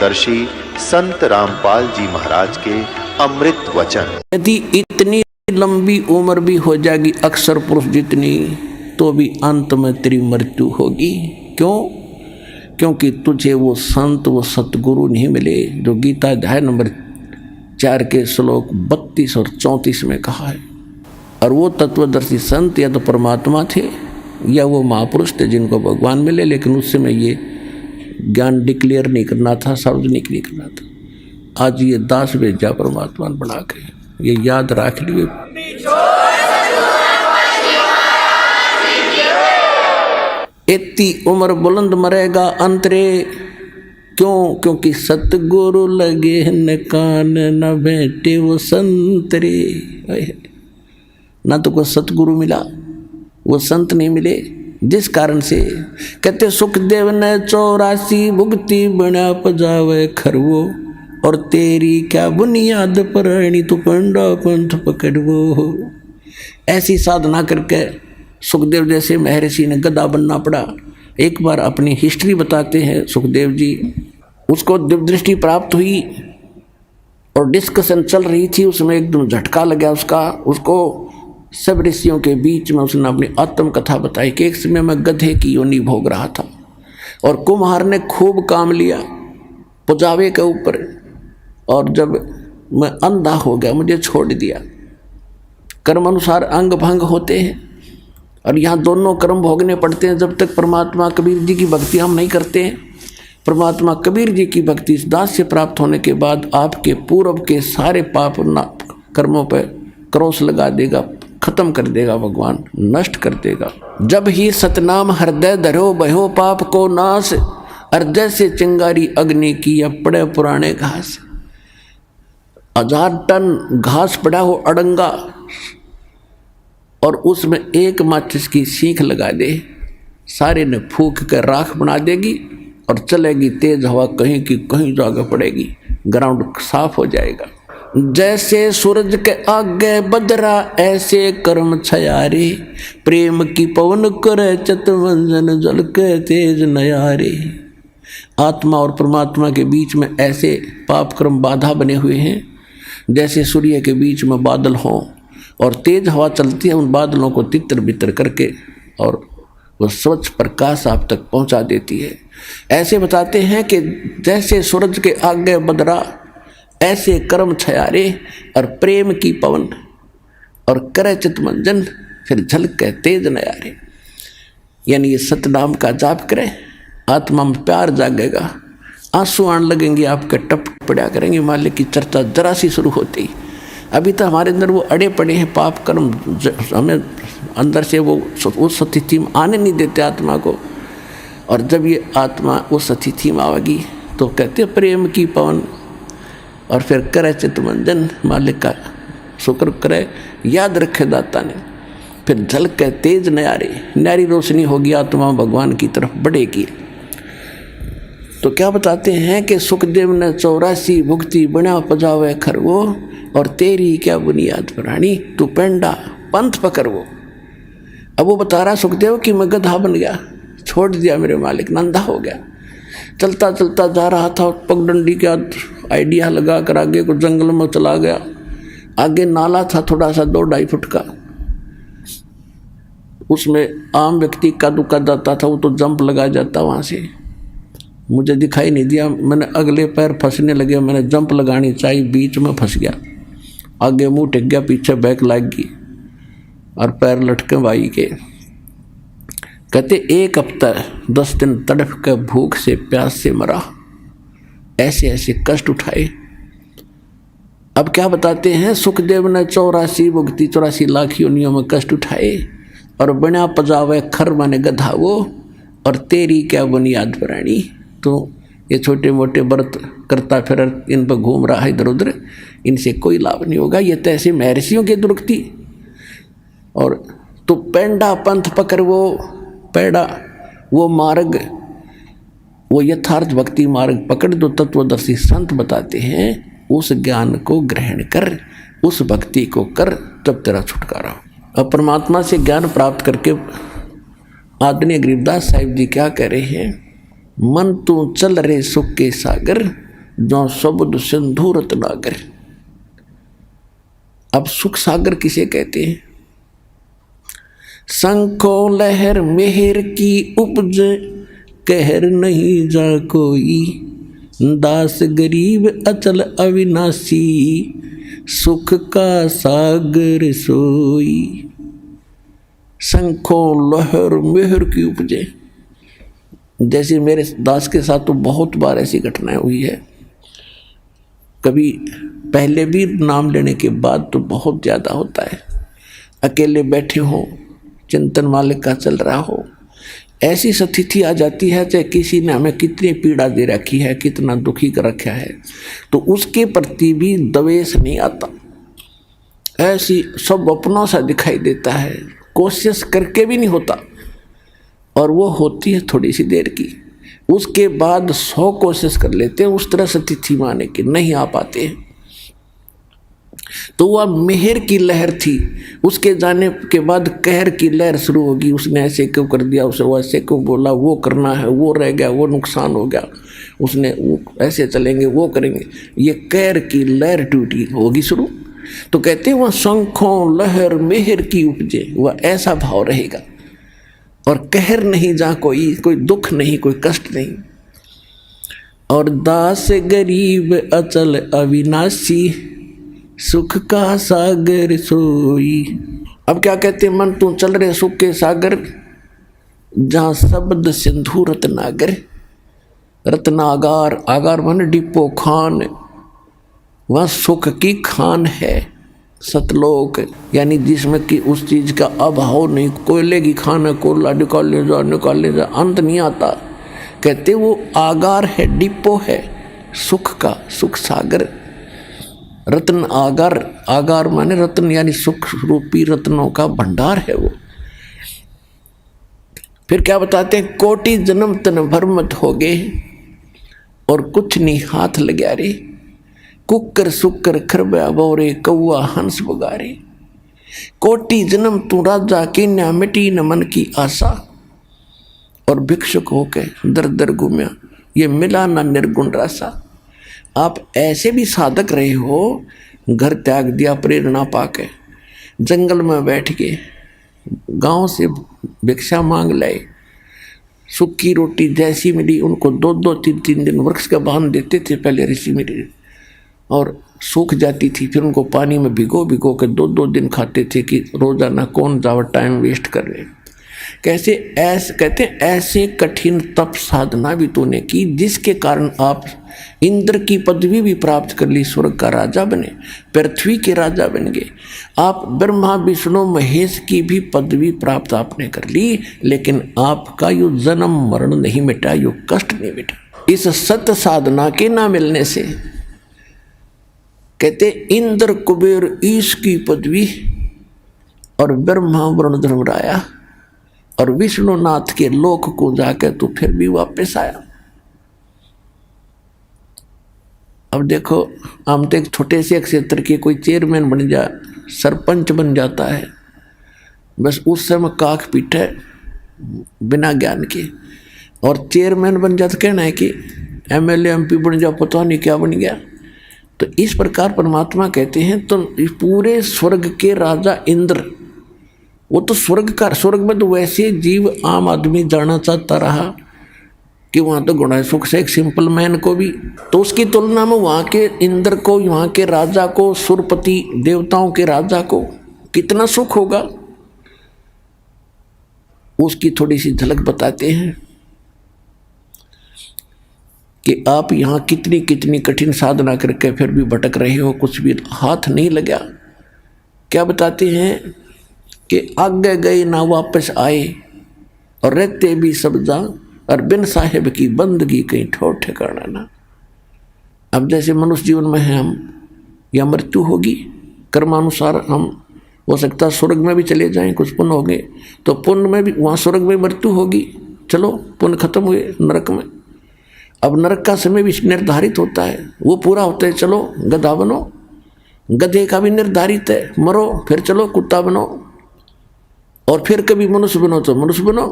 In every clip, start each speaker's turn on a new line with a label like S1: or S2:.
S1: तत्वदर्शी संत रामपाल जी महाराज के अमृत वचन।
S2: यदि इतनी लंबी उम्र भी हो जाएगी अक्षर पुरुष जितनी, तो भी अंत में तेरी मृत्यु होगी। क्यों? क्योंकि तुझे वो संत, वो सतगुरु नहीं मिले जो गीता अध्याय नंबर 4 के श्लोक 32 और 34 में कहा है। और वो तत्वदर्शी संत या तो परमात्मा थे या वो महापुरुष थे जिनको भगवान मिले, लेकिन उस समय ये ज्ञान डिक्लेयर नहीं करना था, सार्वजनिक नहीं करना था। आज ये दास भेजा परमात्मा बना के, ये याद रख लिए। इतनी उम्र बुलंद मरेगा अंतरे। क्यों? क्योंकि सतगुरु लगे न कान न बैठे वो संतरे। ना तो कोई सतगुरु मिला, वो संत नहीं मिले, जिस कारण से कहते सुखदेव ने 84 भुगती बना पजावे खरवो, और तेरी क्या बुनियाद पर तू पंडा पंथ पकड़वो। ऐसी साधना करके सुखदेव जैसे महर्षि ने गधा बनना पड़ा। एक बार अपनी हिस्ट्री बताते हैं सुखदेव जी। उसको दिव्य दृष्टि प्राप्त हुई और डिस्कशन चल रही थी, उसमें एकदम झटका लगा उसको सब ऋषियों के बीच में उसने अपनी आत्म कथा बताई कि एक समय मैं गधे की योनि भोग रहा था और कुम्हार ने खूब काम लिया पुजावे के ऊपर, और जब मैं अंधा हो गया मुझे छोड़ दिया। कर्म अनुसार अंग भंग होते हैं और यहाँ दोनों कर्म भोगने पड़ते हैं जब तक परमात्मा कबीर जी की भक्ति हम नहीं करते हैं। परमात्मा कबीर जी की भक्ति इस दास से प्राप्त होने के बाद आपके पूर्व के सारे पाप कर्मों पर क्रॉस लगा देगा, खत्म कर देगा, भगवान नष्ट कर देगा। जब ही सतनाम हृदय धरो बहो पाप को नाश, हृदय से चिंगारी अग्नि की या पड़े पुराने घास। 1000 टन घास पड़ा हो अड़ंगा और उसमें एक माचिस की सीख लगा दे, सारे ने फूंक कर राख बना देगी और चलेगी तेज हवा, कहीं की कहीं जगह पड़ेगी, ग्राउंड साफ हो जाएगा। जैसे सूरज के आगे बदरा ऐसे कर्म छयारे, प्रेम की पवन करे चितवंजन जल के तेज नयारे। आत्मा और परमात्मा के बीच में ऐसे पाप कर्म बाधा बने हुए हैं जैसे सूर्य के बीच में बादल हों और तेज हवा चलती है, उन बादलों को तितर बितर करके और वो स्वच्छ प्रकाश आप तक पहुंचा देती है। ऐसे बताते हैं कि जैसे सूरज के आगे बदरा ऐसे कर्म छयारे, और प्रेम की पवन और करे चितमंजन फिर झलके तेज नयारे। यानी ये सतनाम का जाप करें, आत्मा में प्यार जागेगा, आंसू आने लगेंगे, आपके टप पड़ा करेंगे। मालिक की चर्चा जरा सी शुरू होती, अभी तो हमारे अंदर वो अड़े पड़े हैं पाप कर्म, हमें अंदर से वो उस स्थिति में आने नहीं देते आत्मा को। और जब ये आत्मा उस स्थिति में आवेगी तो कहते प्रेम की पवन, और फिर करे चितमंजन, मालिक का शुक्र करे, याद रखे दाता ने, फिर झलके तेज नयारे, न्यारी रोशनी होगी, आत्मा भगवान की तरफ बढ़ेगी। तो क्या बताते हैं कि सुखदेव ने 84 भुगती बना पजावे खरवो, और तेरी क्या बुनियाद प्राणी तू पेंडा पंथ पकड़वो। अब वो बता रहा सुखदेव कि मैं गधा बन गया, छोड़ दिया मेरे मालिक, नंदा हो गया, चलता चलता जा रहा था, पगडंडी का आइडिया लगा कर आगे को जंगल में चला गया। आगे नाला था थोड़ा सा 2-2.5 फुट का, उसमें आम व्यक्ति कदम जाता था, वो तो जंप लगा जाता वहाँ से। मुझे दिखाई नहीं दिया, मैंने अगले पैर फंसने लगे, मैंने जंप लगानी चाहिए, बीच में फंस गया, आगे मुंह टिक गया, पीछे बैक लग गई और पैर लटके भाई के। कहते 1 हफ्ता 10 दिन तड़प के भूख से प्यास से मरा, ऐसे ऐसे कष्ट उठाए। अब क्या बताते हैं सुखदेव ने 84 भुगती 84 लाख योनियों में कष्ट उठाए, और बना पजावे खर माने गधा वो, और तेरी क्या बुनियाद प्राणी। तो ये छोटे मोटे व्रत करता फिर इन पर घूम रहा है इधर उधर, इनसे कोई लाभ नहीं होगा। ये तो ऐसे महर्षियों की दुर्गति। और तो पेंडा पंथ पकड़, वो पेड़ा वो मार्ग, वो यथार्थ भक्ति मार्ग पकड़ दो। तत्वदर्शी संत बताते हैं उस ज्ञान को ग्रहण कर, उस भक्ति को कर, तब तेरा छुटकारा हो। अब परमात्मा से ज्ञान प्राप्त करके आदरणीय गरीबदास साहिब जी क्या कह रहे हैं, मन तू चल रे सुख के सागर, जो शब्द सिंधु रत्नागर। अब सुख सागर किसे कहते हैं? शंखो लहर मेहर की उपज, कहर नहीं जा कोई, दास गरीब अचल अविनाशी, सुख का सागर सोई। शंखो लहर मेहर की उपजे। जैसे मेरे दास के साथ तो बहुत बार ऐसी घटनाएं हुई है, कभी पहले भी नाम लेने के बाद तो बहुत ज़्यादा होता है। अकेले बैठे हो, चिंतन मालिक का चल रहा हो, ऐसी स्थिति आ जाती है चाहे किसी ने हमें कितनी पीड़ा दे रखी है, कितना दुखी कर रखा है, तो उसके प्रति भी द्वेष नहीं आता। ऐसी सब अपनों सा दिखाई देता है, कोशिश करके भी नहीं होता, और वो होती है थोड़ी सी देर की। उसके बाद 100 कोशिश कर लेते हैं उस तरह स्थिति में आने की, नहीं आ पाते हैं। तो वह मेहर की लहर थी, उसके जाने के बाद कहर की लहर शुरू होगी। उसने ऐसे क्यों कर दिया, उसे वो ऐसे क्यों बोला, वो करना है, वो रह गया, वो नुकसान हो गया, उसने वो ऐसे चलेंगे, वो करेंगे, ये कहर की लहर टूटी होगी शुरू। तो कहते हैं वह शंखों लहर मेहर की उपजे, वह ऐसा भाव रहेगा। और कहर नहीं जा कोई दुख नहीं, कोई कष्ट नहीं। और दास गरीब अचल अविनाशी, सुख का सागर सोई। अब क्या कहते हैं? मन तू चल रहे सुख के सागर, जहाँ शब्द सिंधु रत्नागर। रत्नागार, आगार मन डिपो खान, वह सुख की खान है। सतलोक यानी जिसमें कि उस चीज का अभाव नहीं। कोयले की खान है, कोयला निकाल ले जा, अंत नहीं आता। कहते वो आगार है, डिपो है सुख का, सुख सागर। रत्न आगार, आगार माने रत्न यानी सुख रूपी रत्नों का भंडार है वो। फिर क्या बताते हैं? कोटि जन्म तन भर मत हो गए, और कुछ नहीं हाथ लग्या रे। कुकर सुकर खरबा बोरे, कौआ हंस बगारे। कोटि जन्म तू राजा की न्या, मिटी न मन की आशा। और भिक्षुक होके दर दर घूमया, ये मिला ना निर्गुण रासा। आप ऐसे भी साधक रहे हो, घर त्याग दिया प्रेरणा पाके, जंगल में बैठ के गांव से भिक्षा मांग लाए, सूखी रोटी जैसी मिली उनको 2-2, 3-3 दिन वृक्ष का बांध देते थे पहले ऋषि मुनि, और सूख जाती थी। फिर उनको पानी में भिगो भिगो के 2-2 दिन खाते थे कि रोजाना कौन जावा टाइम वेस्ट कर रहे। कैसे ऐसे कहते ऐसे कठिन तप साधना भी तूने की, जिसके कारण आप इंद्र की पदवी भी प्राप्त कर ली, स्वर्ग का राजा बने, पृथ्वी के राजा बन गए। आप ब्रह्मा विष्णु महेश की भी पदवी प्राप्त आपने कर ली, लेकिन आपका यो जन्म मरण नहीं मिटा, यो कष्ट नहीं मिटा इस सत्य साधना के ना मिलने से। कहते इंद्र कुबेर ईश की पदवी, और ब्रह्मा वरुण धर्मराया और विष्णुनाथ के लोक को जाकर तो फिर भी वापस आया। अब देखो, हम तो एक छोटे से क्षेत्र के कोई चेयरमैन बन जा, सरपंच बन जाता है, बस उस समय काख पीटे बिना ज्ञान के, और चेयरमैन बन जाता कहना है कि एमएलए एमपी बन जा, पता नहीं क्या बन गया। तो इस प्रकार परमात्मा कहते हैं तो पूरे स्वर्ग के राजा इंद्र, वो तो स्वर्ग में तो वैसे जीव आम आदमी जाना चाहता रहा कि वहाँ तो गुण है सुख से, एक सिंपल मैन को भी। तो उसकी तुलना में वहाँ के इंद्र को, वहाँ के राजा को, सुरपति देवताओं के राजा को कितना सुख होगा, उसकी थोड़ी सी झलक बताते हैं कि आप यहाँ कितनी कितनी कठिन साधना करके फिर भी भटक रहे हो, कुछ भी हाथ नहीं लगा। क्या बताते हैं कि आगे गए ना वापस आए, और रहते भी सब जा, और बिन साहेब की बंदगी कहीं ठोर ठिकाना ना। अब जैसे मनुष्य जीवन में है हम, या मृत्यु होगी, कर्मानुसार हम हो सकता स्वर्ग में भी चले जाएं, कुछ पुण्य हो गए तो पुण्य में भी, वहाँ स्वर्ग में मृत्यु होगी, चलो पुण्य खत्म हुए, नरक में। अब नरक का समय भी निर्धारित होता है, वो पूरा होता है, चलो गधा बनो, गधे का भी निर्धारित है, मरो फिर चलो कुत्ता बनो, और फिर कभी मनुष्य बनो तो मनुष्य बनो,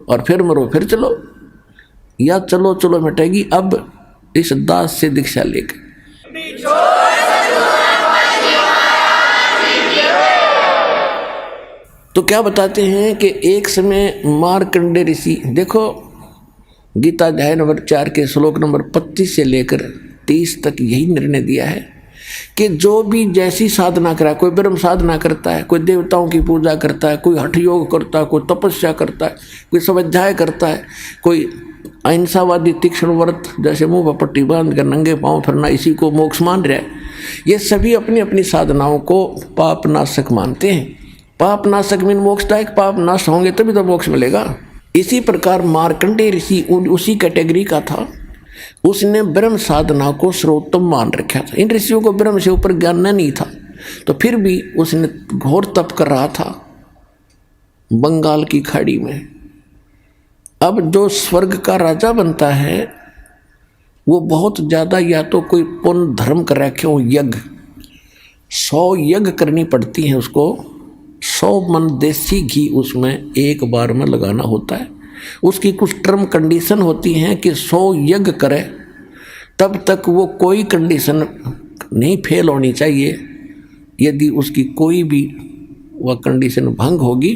S2: और फिर मरो फिर चलो, या चलो चलो मिटेगी। अब इस दास से दीक्षा लेकर। तो क्या बताते हैं कि एक समय मार्कंडेय ऋषि, देखो गीता अध्याय नंबर 4 के श्लोक नंबर 25 से लेकर 30 तक यही निर्णय दिया है कि जो भी जैसी साधना करा, कोई ब्रह्म साधना करता है, कोई देवताओं की पूजा करता है, कोई हठ योग करता है, कोई तपस्या करता है, कोई स्वाध्याय करता है, कोई अहिंसावादी तीक्ष्ण व्रत जैसे मुंह पर पट्टी बांध कर नंगे पांव फिरना, इसी को मोक्ष मान रहा है। ये सभी अपनी अपनी साधनाओं को पाप नाशक मानते हैं। पाप नाशक मीन मोक्षदायक, पाप नाश होंगे तभी तो मोक्ष मिलेगा। इसी प्रकार मार्कंडेय ऋषि उसी कैटेगरी का था। उसने ब्रह्म साधना को सर्वोत्तम मान रखा था। इन ऋषियों को ब्रह्म से ऊपर ज्ञान नहीं था, तो फिर भी उसने घोर तप कर रहा था बंगाल की खाड़ी में। अब जो स्वर्ग का राजा बनता है वो बहुत ज़्यादा या तो कोई पुण्य धर्म कर रखे हो, यज्ञ 100 यज्ञ करनी पड़ती है उसको, 100 मन देसी घी उसमें एक बार में लगाना होता है। उसकी कुछ टर्म कंडीशन होती हैं कि 100 यज्ञ करे तब तक वो कोई कंडीशन नहीं फेल होनी चाहिए। यदि उसकी कोई भी वह कंडीशन भंग होगी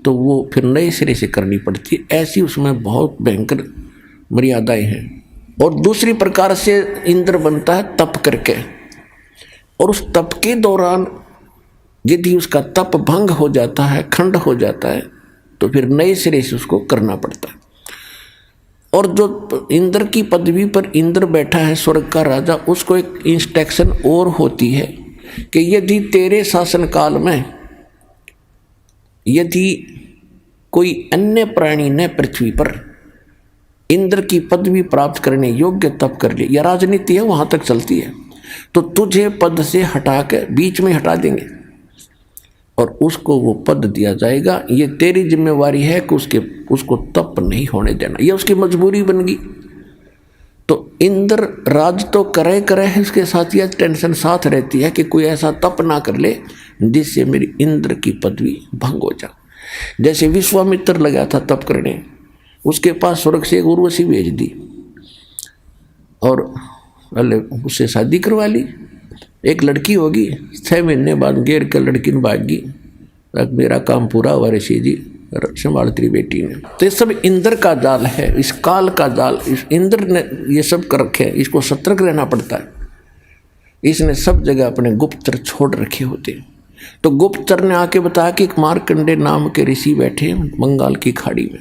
S2: तो वो फिर नए सिरे से करनी पड़ती है। ऐसी उसमें बहुत भयंकर मर्यादाएं हैं। और दूसरी प्रकार से इंद्र बनता है तप करके, और उस तप के दौरान यदि उसका तप भंग हो जाता है, खंड हो जाता है, तो फिर नए सिरे से उसको करना पड़ता है। और जो इंद्र की पदवी पर इंद्र बैठा है, स्वर्ग का राजा, उसको एक इंस्ट्रक्शन और होती है कि यदि तेरे शासन काल में यदि कोई अन्य प्राणी ने पृथ्वी पर इंद्र की पदवी प्राप्त करने योग्य तप कर ले, या राजनीति है वहां तक चलती है, तो तुझे पद से हटा के बीच में हटा देंगे और उसको वो पद दिया जाएगा। ये तेरी जिम्मेवारी है कि उसको तप नहीं होने देना, ये उसकी मजबूरी बन गई। तो इंद्र राज तो करे है, उसके साथ यह टेंशन साथ रहती है कि कोई ऐसा तप ना कर ले जिससे मेरी इंद्र की पदवी भंग हो जाए। जैसे विश्वामित्र लगा था तप करने, उसके पास स्वर्ग से एक उर्वशी भेज दी और उससे शादी करवा ली। एक लड़की होगी, 6 महीने बाद घेर कर लड़की ने भागी, मेरा काम पूरा हुआ ऋषि जी, संभाल तेरी बेटी ने। तो ये सब इंद्र का जाल है, इस काल का जाल, इस इंद्र ने ये सब कर रखे हैं। इसको सतर्क रहना पड़ता है। इसने सब जगह अपने गुप्तचर छोड़ रखे होते हैं। तो गुप्तचर ने आके बताया कि एक मार्कंडेय नाम के ऋषि बैठे बंगाल की खाड़ी में,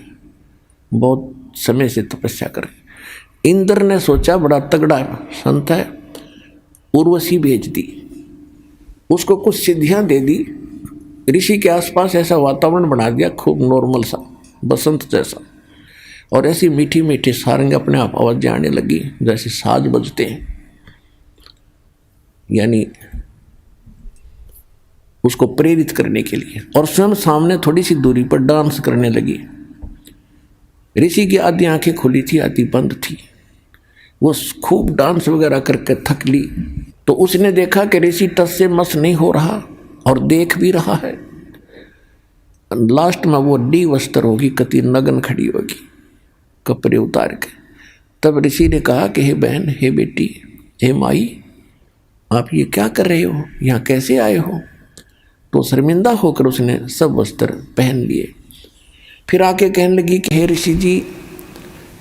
S2: बहुत समय से तपस्या कर। इंद्र ने सोचा बड़ा तगड़ा संत है, उर्वशी भेज दी, उसको कुछ सिद्धियां दे दी, ऋषि के आसपास ऐसा वातावरण बना दिया खूब नॉर्मल सा, बसंत जैसा, और ऐसी मीठी मीठी सारंग अपने आप आवाज़ें आने लगी जैसे साज बजते हैं, यानी उसको प्रेरित करने के लिए। और स्वयं सामने थोड़ी सी दूरी पर डांस करने लगी। ऋषि की आधी आंखें खुली थी, आधी बंद थी। वो खूब डांस वगैरह करके थक ली। तो उसने देखा कि ऋषि टस से मस नहीं हो रहा और देख भी रहा है। लास्ट में वो डी वस्त्र होगी, कति नगन खड़ी होगी कपड़े उतार के। तब ऋषि ने कहा कि हे बहन, हे बेटी, हे माई, आप ये क्या कर रहे हो, यहाँ कैसे आए हो? तो शर्मिंदा होकर उसने सब वस्त्र पहन लिए। फिर आके कहने लगी कि हे ऋषि जी,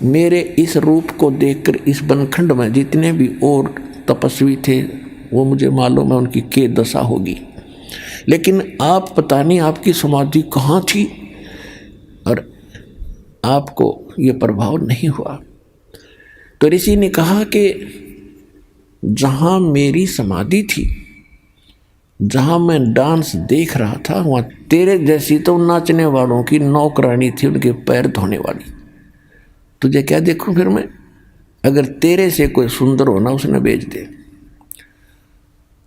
S2: मेरे इस रूप को देखकर इस बनखंड में जितने भी और तपस्वी थे वो मुझे मालूम है उनकी क्या दशा होगी, लेकिन आप पता नहीं आपकी समाधि कहाँ थी और आपको ये प्रभाव नहीं हुआ। तो ऋषि ने कहा कि जहाँ मेरी समाधि थी, जहाँ मैं डांस देख रहा था, वहाँ तेरे जैसी तो नाचने वालों की नौकरानी थी, उनके पैर धोने वाली। तुझे क्या देखूं फिर मैं? अगर तेरे से कोई सुंदर होना उसने भेज दे।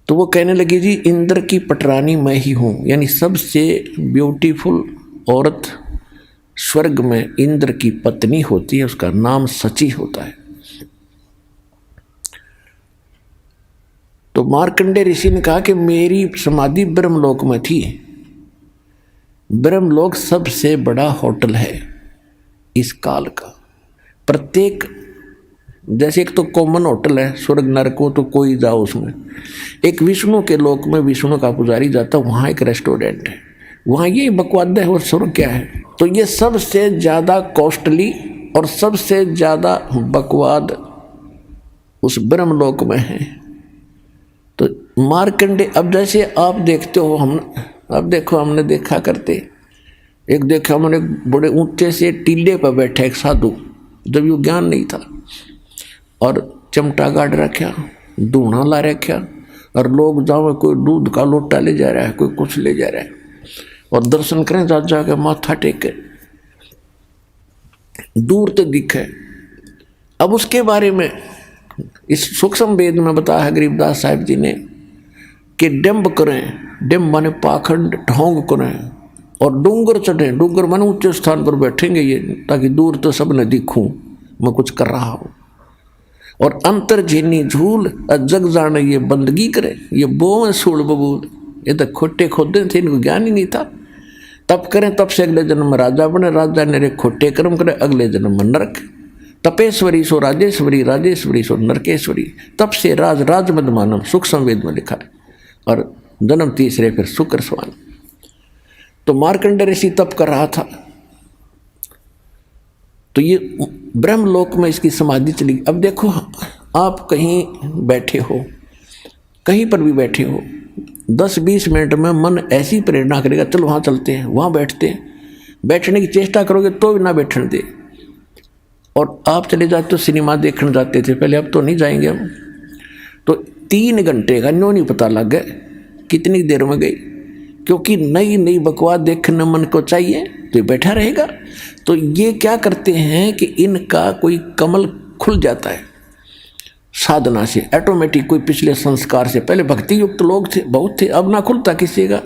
S2: तो वो कहने लगी जी, इंद्र की पटरानी मैं ही हूँ, यानी सबसे ब्यूटीफुल औरत स्वर्ग में इंद्र की पत्नी होती है, उसका नाम सची होता है। तो मार्कंडेय ऋषि ने कहा कि मेरी समाधि ब्रह्मलोक में थी। ब्रह्मलोक सबसे बड़ा होटल है इस काल का। प्रत्येक जैसे एक तो कॉमन होटल है स्वर्ग नरक को, तो कोई जाओ उसमें। एक विष्णु के लोक में विष्णु का पुजारी जाता, वहाँ एक रेस्टोरेंट है, वहाँ ये बकवाद है और स्वर्ग क्या है। तो ये सबसे ज़्यादा कॉस्टली और सबसे ज़्यादा बकवाद उस ब्रह्मलोक में है। तो मार्कंडे, अब जैसे आप देखते हो, हम अब देखो हमने देखा करते, एक देखा हमने बड़े ऊंचे से टीले पर बैठा एक साधु, जब ये ज्ञान नहीं था, और चमटा गाड़ रखा, धूना ला रखा, और लोग जाओ कोई दूध का लोटा ले जा रहा है, कोई कुछ ले जा रहा है, और दर्शन करें जा के माथा टेके, दूर तक दिखे। अब उसके बारे में इस सूक्ष्म वेद में बताया है गरीबदास साहिब जी ने कि डिम्ब करें, डिम्ब माने पाखंड ढोंग करें, और डूंगर चढ़ें, डूंगर माने ऊंचे स्थान पर बैठेंगे ये, ताकि दूर तो सब न दिखूं मैं कुछ कर रहा हूं, और अंतर झीनी झूल जग जाने ये बंदगी करे, ये बों सूल बबूल, ये तो खोटे खोदे थे, इनको ज्ञान ही नहीं था। तप करें, तप से अगले जन्म में राजा बने, राजा ने खोटे कर्म करे, अगले जन्म में नरक। तपेश्वरी सो राजेश्वरी, राजेश्वरी सो नरकेश्वरी, तप से राज राज मद मानव, सूक्ष्म वेद में लिखा है, और जन्म तीसरे फिर शुक्र स्वान। तो मार्कंडेय ऋषि तप कर रहा था, तो ये ब्रह्मलोक में इसकी समाधि चली। अब देखो आप कहीं बैठे हो, कहीं पर भी बैठे हो, 10-20 मिनट में मन ऐसी प्रेरणा करेगा, चलो वहाँ चलते हैं, वहाँ बैठते हैं, बैठने की चेष्टा करोगे तो भी ना बैठने दे। और आप चले जाते हो, सिनेमा देखने जाते थे पहले, अब तो नहीं जाएंगे हम, तो 3 घंटे का न्यों नहीं पता लग गया कितनी देर में गई, क्योंकि नई नई बकवास देखने मन को चाहिए, तो बैठा रहेगा। तो ये क्या करते हैं कि इनका कोई कमल खुल जाता है साधना से ऑटोमेटिक, कोई पिछले संस्कार से, पहले भक्ति युक्त लोग थे बहुत थे, अब ना खुलता किसी का,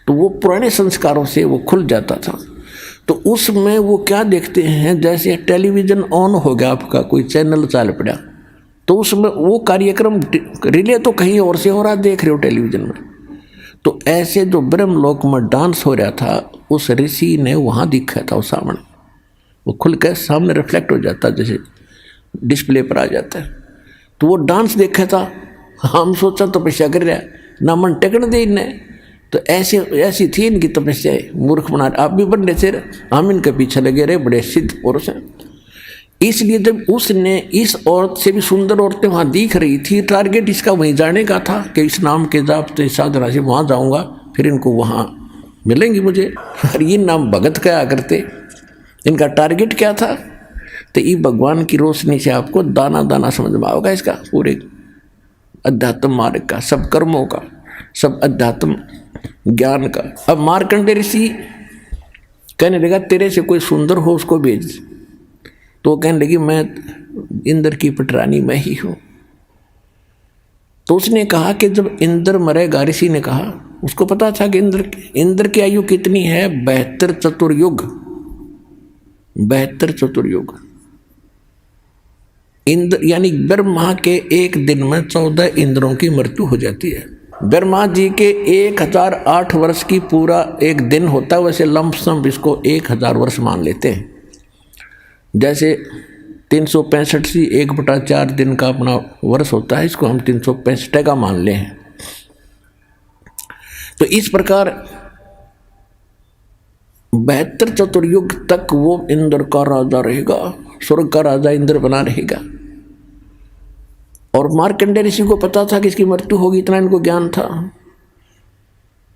S2: तो वो पुराने संस्कारों से वो खुल जाता था। तो उसमें वो क्या देखते हैं, जैसे टेलीविज़न ऑन हो गया आपका, कोई चैनल चाल पड़ा, तो उसमें वो कार्यक्रम रिले तो कहीं और से हो रहा, देख रहे हो टेलीविज़न में। तो ऐसे जो ब्रह्मलोक में डांस हो रहा था, उस ऋषि ने वहाँ दिखा था, वो सामने वो खुल कर सामने रिफ्लेक्ट हो जाता, जैसे डिस्प्ले पर आ जाता है। तो वो डांस देखा था, हम सोचा तपस्या कर रहा है, ना मन टेकन दे इन्हें, तो ऐसी थी इनकी तपस्या, मूर्ख बना। आप भी बड़े थे, हम इनके पीछे लगे रहे, बड़े सिद्ध पुरुष हैं। इसलिए जब उसने इस औरत से भी सुंदर औरतें वहाँ दिख रही थी, टारगेट इसका वहीं जाने का था कि इस नाम के जाप से साधना से वहाँ जाऊँगा, फिर इनको वहाँ मिलेंगी मुझे। और ये नाम भगत क्या करते, इनका टारगेट क्या था, तो ये भगवान की रोशनी से आपको दाना दाना समझ में आओगा इसका पूरे अध्यात्म मार्ग का, सब कर्मों का, सब अध्यात्म ज्ञान का। अब मार्कंडेय ऋषि कहने लगा तेरे से कोई सुंदर हो उसको भेज, तो कहने लगी मैं इंद्र की पटरानी मैं ही हूँ। तो उसने कहा कि जब इंद्र मरेगा, ऋषि ने कहा, उसको पता था कि इंद्र की आयु कितनी है, 72 चतुर्युग, 72 चतुर्युग। इंद्र यानी ब्रह्मा के एक दिन में 14 इंद्रों की मृत्यु हो जाती है। ब्रह्मा जी के 1008 वर्ष की पूरा एक दिन होता है, वैसे लंपसम इसको 1000 वर्ष मान लेते हैं। जैसे 365 से 1/4 दिन का अपना वर्ष होता है, इसको हम 365 का मान ले हैं। तो इस प्रकार 72 चतुर्युग तक वो इंद्र का राजा रहेगा, स्वर्ग का राजा इंद्र बना रहेगा। और मार्कंडेय ऋषि को पता था कि इसकी मृत्यु होगी, इतना इनको ज्ञान था।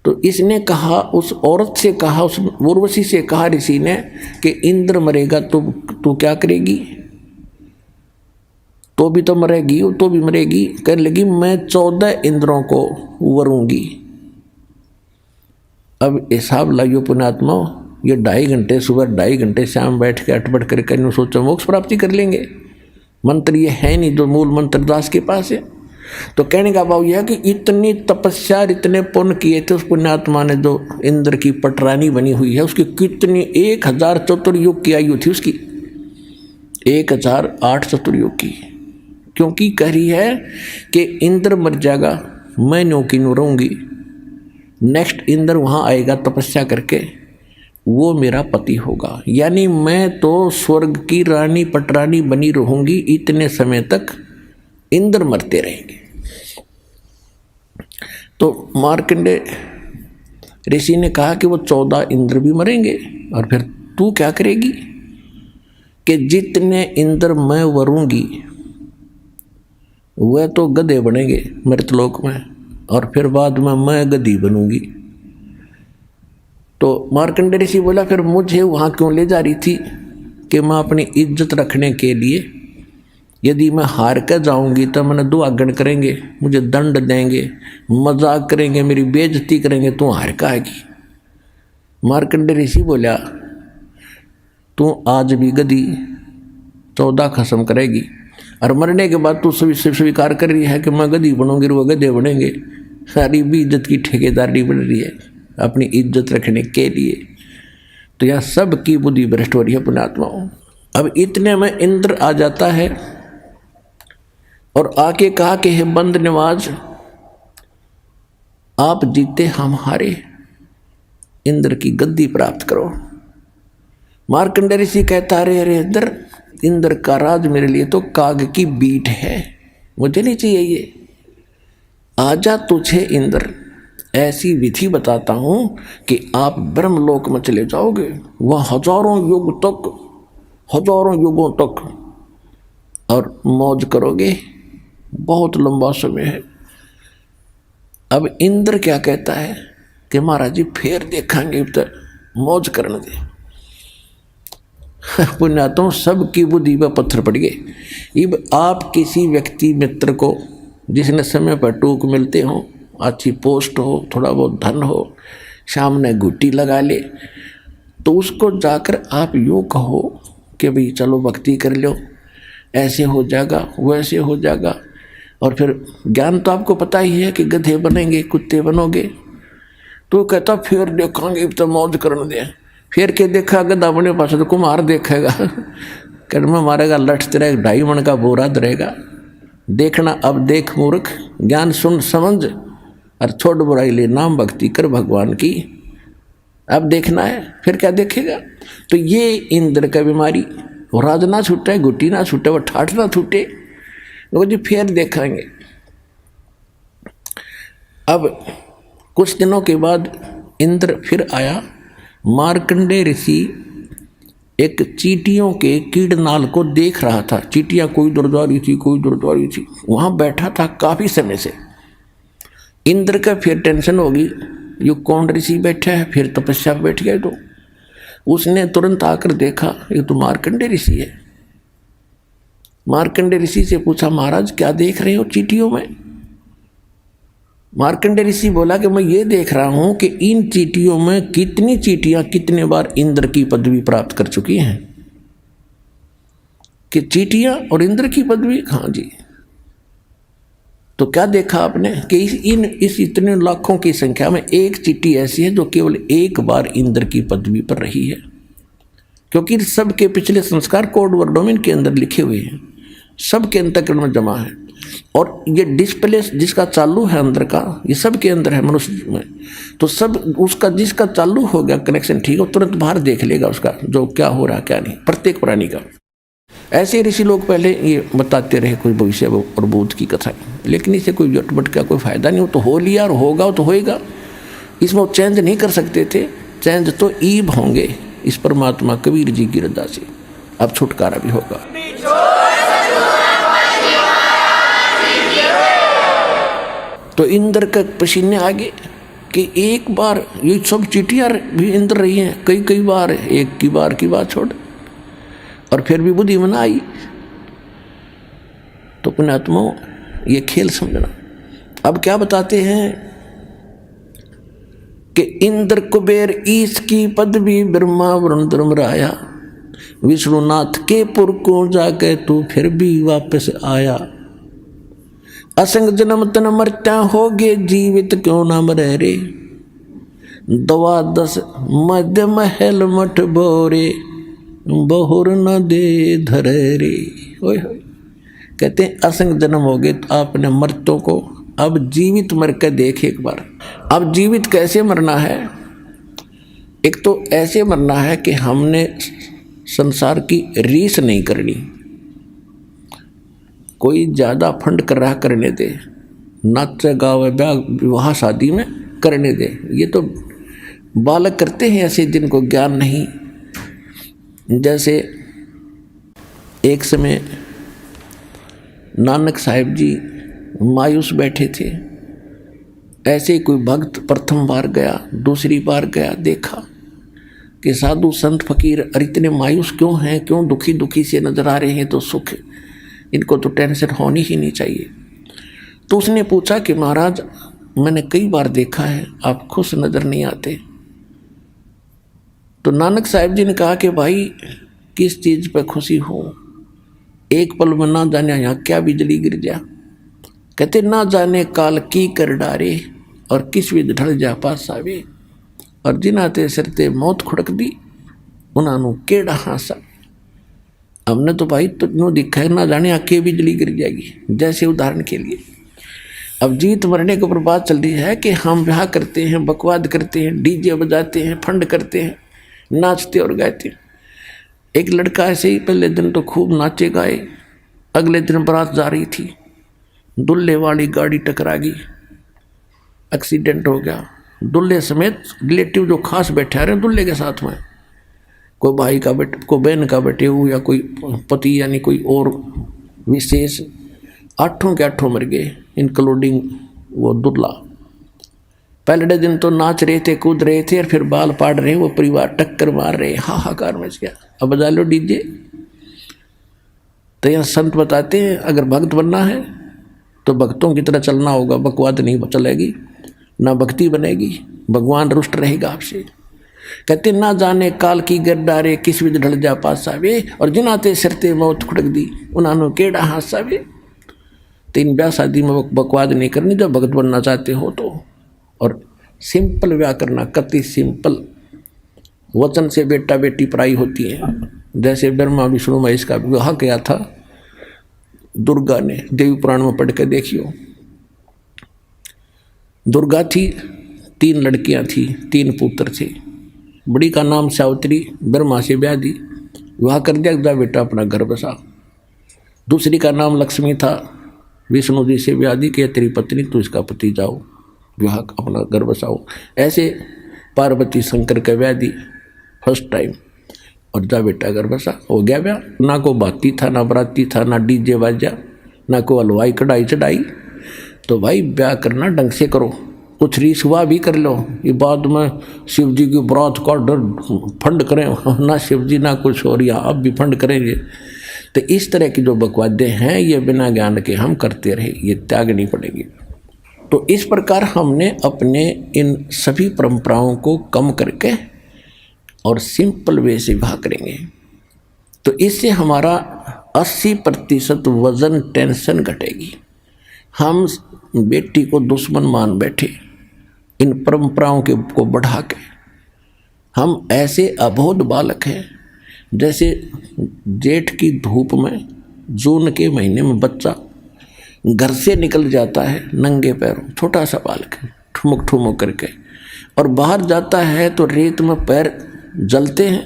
S2: तो इसने कहा, उस औरत से कहा, उस उर्वशी से कहा ऋषि ने कि इंद्र मरेगा तो तू क्या करेगी, तो भी तो मरेगी, तो भी मरेगी। कहने लगी मैं 14 इंद्रों को वरूंगी। अब हिसाब लाइयो पुण्यात्मा, ये 2.5 घंटे सुबह 2.5 घंटे शाम बैठ के अटपट करके सोचो मोक्ष प्राप्ति कर लेंगे। मंत्र ये है नहीं जो मूल मंत्र दास के पास है। तो कहने का भाव यह कि इतनी तपस्या, इतने पुण्य किए थे उस पुण्यात्मा ने, जो इंद्र की पटरानी बनी हुई है, उसकी कितनी 1000 चतुर्युग की आयु थी उसकी, 1008 चतुर्युग की। क्योंकि कह रही है कि इंद्र मर जाएगा, मैं न्यों की न्यों रहूँगी, नेक्स्ट इंद्र वहाँ आएगा तपस्या करके, वो मेरा पति होगा। यानी मैं तो स्वर्ग की रानी पटरानी बनी रहूंगी इतने समय तक, इंद्र मरते रहेंगे। तो मार्कंडेय ऋषि ने कहा कि वो 14 इंद्र भी मरेंगे, और फिर तू क्या करेगी कि जितने इंद्र मैं वरूंगी वह तो गधे बनेंगे मृतलोक में, और फिर बाद में मैं गधी बनूंगी। तो मार्कंडेय ऋषि बोला फिर मुझे वहाँ क्यों ले जा रही थी कि मैं अपनी इज्जत रखने के लिए, यदि मैं हार कर जाऊंगी तो मैंने दुआगन करेंगे, मुझे दंड देंगे, मजाक करेंगे, मेरी बेइज्जती करेंगे, तू हार का आएगी। मार्कंडेय ऋषि बोला तू आज भी गधी 14 खत्म करेगी, और मरने के बाद तू स्वीकार कर रही है कि मैं गधी बनूंगी, वो गधे बनेंगे। सारी भी इज्जत की ठेकेदारी बन रही है अपनी इज्जत रखने के लिए। तो यह सब की बुद्धि भ्रष्ट हो रही है पुण्यात्माओं। अब इतने में इंद्र आ जाता है और आके कहा कि हे बंद नवाज, आप जीते हम हारे, इंद्र की गद्दी प्राप्त करो। मार्कंडेय ऋषि कहता अरे इंद्र का राज मेरे लिए तो काग की बीट है, मुझे नहीं चाहिए ये। आजा तुझे इंद्र ऐसी विधि बताता हूं कि आप ब्रह्मलोक में चले जाओगे, वह हजारों युगों तक और मौज करोगे, बहुत लंबा समय है। अब इंद्र क्या कहता है कि महाराज जी फिर देखेंगे, तो मौज करने दे। पुण्यात्माओं सबकी बुद्धि पर पत्थर पड़ गए। अब आप किसी व्यक्ति मित्र को जिसने समय पर टूक मिलते हो, अच्छी पोस्ट हो, थोड़ा बहुत धन हो, सामने घुट्टी लगा ले, तो उसको जाकर आप यूँ कहो कि भाई चलो भक्ति कर लो, ऐसे हो जाएगा वैसे हो जाएगा, और फिर ज्ञान तो आपको पता ही है कि गधे बनेंगे कुत्ते बनोगे। तो कहता फिर देखेंगे तो मौज करने दे। फिर के देखा गधा बने पास तो कुम्हार देखेगा, कर्म मारेगा, लठ तेरा 2.5 मन का बोरा धरेगा। देखना अब देख मूर्ख, ज्ञान सुन समझ और छोड़ बुराई ले, नाम भक्ति कर भगवान की। अब देखना है, फिर क्या देखेगा। तो ये इंद्र का बीमारी, वो राज ना छूटे, गुट्टी ना छूटे, वो ठाठ ना छूटे, वो जी फिर देखेंगे। अब कुछ दिनों के बाद इंद्र फिर आया। मार्कंडेय ऋषि एक चींटियों के कीड़नाल को देख रहा था। चींटियां कोई दूर जा रही थी, कोई दूर जा रही थी, वहां बैठा था काफी समय से। इंद्र का फिर टेंशन होगी, ये कौन ऋषि बैठा है, फिर तपस्या पे बैठ गए। तो उसने तुरंत आकर देखा ये तो मार्कंडेय ऋषि है। मार्कंडेय ऋषि से पूछा महाराज क्या देख रहे हो चींटियों में। मार्कंडेय ऋषि बोला कि मैं ये देख रहा हूं कि इन चींटियों में कितनी चींटियां कितने बार इंद्र की पदवी प्राप्त कर चुकी हैं। कि चींटियां और इंद्र की पदवी, हाँ जी। तो क्या देखा आपने कि इस इतने लाखों की संख्या में एक चींटी ऐसी है जो केवल एक बार इंद्र की पदवी पर रही है, क्योंकि सबके पिछले संस्कार कोड वर्डों के अंदर लिखे हुए हैं, सबके अंतःकरण में जमा है। और ये डिस्प्ले जिसका चालू है अंदर का, ये सब के अंदर है मनुष्य में। तो सब उसका जिसका चालू हो गया कनेक्शन ठीक है, तुरंत बाहर देख लेगा उसका जो क्या हो रहा क्या नहीं, प्रत्येक प्राणी का। ऐसे ऋषि लोग पहले ये बताते रहे कोई भविष्य और बोध की कथा, लेकिन इसे कोई जटपट का कोई फायदा नहीं हो। तो हो लिया और होगा तो होएगा, इसमें वो चेंज नहीं कर सकते थे। चेंज तो ईब होंगे इस परमात्मा कबीर जी की रजा से। अब छुटकारा भी होगा। तो इंद्र का पसीने आगे कि एक बार ये सब चींटियां भी इंद्र रही हैं, कई बार, एक की बात छोड़, और फिर भी बुद्धि में ना आई। तो पुण्यात्माओं ये खेल समझना। अब क्या बताते हैं कि इंद्र कुबेर ईश की पदवी ब्रह्मा वरुण धर्मराया, विष्णुनाथ के पुर को जाके तू फिर भी वापस आया। असंग जन्म तन मरता होगे जीवित क्यों ना मरे रे, 12 मध्य महल मठ बोरे बहुर न दे धरे रे। ओए कहते हैं असंग जन्म हो गए तो आपने मर्तों को अब जीवित मर के देख एक बार। अब जीवित कैसे मरना है एक तो ऐसे मरना है कि हमने संसार की रीस नहीं करनी, कोई ज़्यादा फंड कर रहा करने दे, नाच गावे ब्याह विवाह शादी में करने दे। ये तो बालक करते हैं ऐसे जिनको ज्ञान नहीं। जैसे एक समय नानक साहिब जी मायूस बैठे थे, ऐसे ही कोई भक्त प्रथम बार गया, दूसरी बार गया, देखा कि साधु संत फकीर इतने मायूस क्यों हैं, क्यों दुखी दुखी से नजर आ रहे हैं, तो सुख, इनको तो टेंशन होनी ही नहीं चाहिए। तो उसने पूछा कि महाराज मैंने कई बार देखा है आप खुश नजर नहीं आते। तो नानक साहिब जी ने कहा कि भाई किस चीज़ पर खुशी हो, एक पल में ना जाने यहाँ क्या बिजली गिर जा। कहते ना जाने काल की कर डारे और किस विध ढल जा पास आवे, और जिनाते सिरते मौत खुड़क दी उन्होंने केड़ा हासा। हमने तो भाई तुझे दिखा है ना जाने आके बिजली गिर जाएगी। जैसे उदाहरण के लिए अब जीत मरने के ऊपर बात चल रही है कि हम ब्याह करते हैं, बकवाद करते हैं, डीजे बजाते हैं, फंड करते हैं, नाचते और गाते। एक लड़का ऐसे ही पहले दिन तो खूब नाचे गाए, अगले दिन बारात जा रही थी, दुल्हे वाली गाड़ी टकरा गई, एक्सीडेंट हो गया। दुल्हे समेत रिलेटिव जो खास बैठे आ रहे हैं दुल्हे के साथ में, कोई भाई का बेटे, कोई बहन का बेटे हो, या कोई पति यानी कोई और विशेष, 8 के 8 मर गए इंक्लूडिंग वो दुल्हा। पहले दिन तो नाच रहे थे, कूद रहे थे, और फिर बाल पाड़ रहे, वो परिवार टक्कर मार रहे, हाहाकार मच गया। अब बजा लो डीजे। तो यहाँ संत बताते हैं अगर भक्त बनना है तो भक्तों की तरह चलना होगा, बकवाद नहीं चलेगी, ना भक्ति बनेगी, भगवान रुष्ट रहेगा आपसे। कहते ना जाने काल की गरदारे किस विध ढल जा पास आवे, और जिनाते सिरते मौत खुड़क दी उन्होंने केड़ा हास आवे। तीन ब्याह शादी में बकवाद नहीं करनी जब भगत बनना चाहते हो तो। और सिंपल ब्याह करना, कति सिंपल। वचन से बेटा बेटी पराई होती है। जैसे ब्रह्मा विष्णु महेश का विवाह किया था दुर्गा ने, देवी पुराण में पढ़ के देखियो। दुर्गा थी, 3 लड़कियां थी, 3 पुत्र थे। बड़ी का नाम सावित्री, ब्रह्मा से ब्याह दी, विवाह कर दिया, जा बेटा अपना घर बसा। दूसरी का नाम लक्ष्मी था, विष्णु जी से ब्याह दी कि तेरी पत्नी तू इसका पति जाओ, विवाह अपना घर बसाओ। ऐसे पार्वती शंकर का ब्याह दी फर्स्ट टाइम, और जा बेटा घर बसा, हो गया ब्याह। ना को बाती था, ना बराती था, ना डीजे बाजा, ना को हलवाई कढ़ाई चढ़ाई। तो भाई ब्याह करना ढंग से करो, कुछ रीस हुआ भी कर लो। ये बाद में शिव जी की बरात का डर फंड करें, ना शिव जी ना कुछ और, या अब भी फंड करेंगे। तो इस तरह की जो बकवादें हैं ये बिना ज्ञान के हम करते रहे, ये त्यागनी पड़ेगी। तो इस प्रकार हमने अपने इन सभी परंपराओं को कम करके और सिंपल वे से विवाह करेंगे, तो इससे हमारा 80% वजन टेंशन घटेगी। हम बेटी को दुश्मन मान बैठे इन परंपराओं के को बढ़ा के। हम ऐसे अबोध बालक हैं, जैसे जेठ की धूप में जून के महीने में बच्चा घर से निकल जाता है नंगे पैरों, छोटा सा बालक है, ठुमक ठुमक करके, और बाहर जाता है तो रेत में पैर जलते हैं,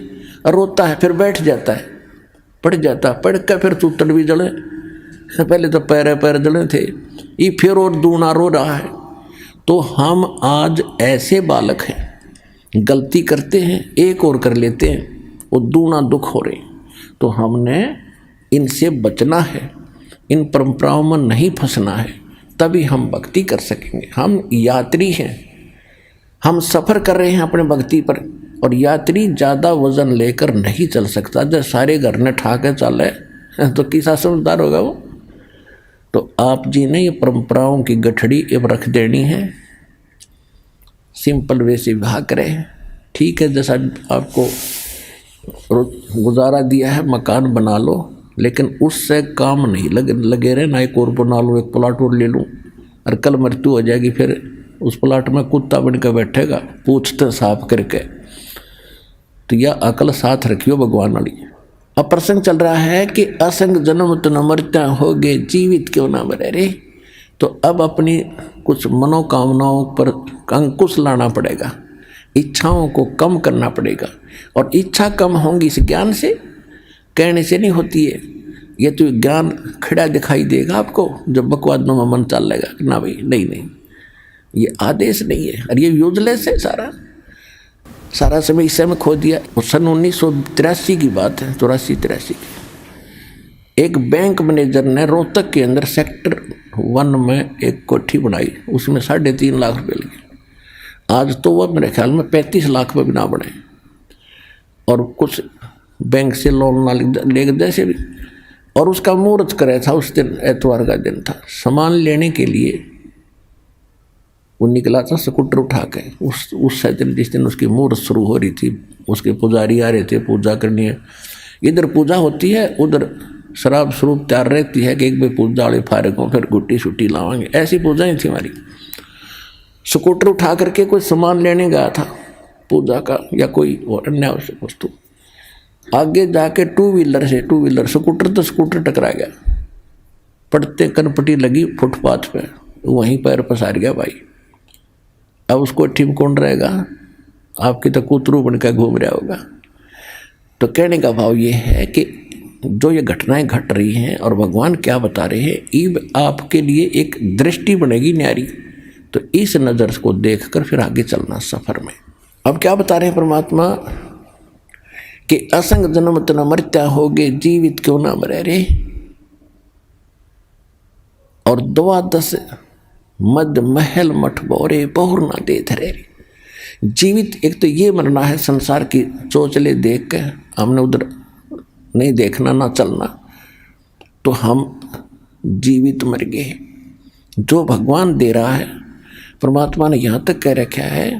S2: रोता है, फिर बैठ जाता है, पड़ जाता, पड़ कर फिर चूतड़ भी जले। पहले तो पैर जले थे, ये फिर और दूना रो रहा है। तो हम आज ऐसे बालक हैं, गलती करते हैं, एक और कर लेते हैं, वो दूना दुख हो रहे। तो हमने इनसे बचना है, इन परंपराओं में नहीं फंसना है, तभी हम भक्ति कर सकेंगे। हम यात्री हैं, हम सफ़र कर रहे हैं अपने भक्ति पर, और यात्री ज़्यादा वजन लेकर नहीं चल सकता। जब सारे घर ने ठा के चले तो किसा समझदार होगा वो। तो आप जी ने ये परंपराओं की गठड़ी अब रख देनी है, सिंपल वे से विवाह करें। ठीक है, जैसा आपको गुजारा दिया है मकान बना लो, लेकिन उससे काम नहीं लगे रहे, ना एक और बना लो, एक प्लाट और ले लूँ, और कल मृत्यु हो जाएगी, फिर उस प्लाट में कुत्ता बन कर बैठेगा पूछते साफ करके। तो यह अकल साथ रखियो भगवान वाली। अब प्रसंग चल रहा है कि असंग जन्म तो न मरता हो गए, जीवित क्यों ना मरे रे। तो अब अपनी कुछ मनोकामनाओं पर अंकुश लाना पड़ेगा। इच्छाओं को कम करना पड़ेगा। और इच्छा कम होंगी इस ज्ञान से, कहने से नहीं होती है। ये तो ज्ञान खड़ा दिखाई देगा आपको जब बकवादों में मन चल लेगा कि ना भाई नहीं नहीं, ये आदेश नहीं है और ये यूजलेस है। सारा समय इस समय खो दिया। सन 1983 की बात है, 84-83 की। एक बैंक मैनेजर ने रोहतक के अंदर सेक्टर 1 में एक कोठी बनाई, उसमें 3.5 लाख रुपए लगे। आज तो वह मेरे ख्याल में 35 लाख में भी ना बने, और कुछ बैंक से लोन ना ले जैसे भी। और उसका मुहूर्त करे था उस दिन, एतवार का दिन था। सामान लेने के लिए वो निकला था स्कूटर उठा के। उस दिन जिस दिन उसकी मुहूर्त शुरू हो रही थी, उसके पुजारी आ रहे थे, पूजा करनी है। इधर पूजा होती है, उधर शराब स्वरूप तैयार रहती है कि एक बार पूजा वाले फारक हो, फिर गुट्टी छुट्टी लावांगे। ऐसी पूजा ही थी हमारी। स्कूटर उठा करके कोई सामान लेने गया था पूजा का या कोई और अन्य आवश्यक वस्तु। आगे जाके टू व्हीलर स्कूटर टकरा गया। पड़ते कनपटी लगी फुटपाथ पे, वहीं पैर पसार गया भाई। अब उसको ठीक कौन रहेगा? आपकी तो कूतरू बनकर घूम रहा होगा। तो कहने का भाव ये है कि जो ये घटनाएं घट रही हैं और भगवान क्या बता रहे हैं, ईब आपके लिए एक दृष्टि बनेगी न्यारी। तो इस नज़र को देखकर फिर आगे चलना सफर में। अब क्या बता रहे हैं परमात्मा कि असंग जन्म तना मर्त्या होगे, जीवित क्यों ना मरे रे। और 12 मद महल मठ बोरे बहुर ना दे धरे रे। जीवित एक तो ये मरना है, संसार की चोचले देख के हमने उधर नहीं देखना ना चलना, तो हम जीवित मर गए। जो भगवान दे रहा है, परमात्मा ने यहाँ तक कह रखा है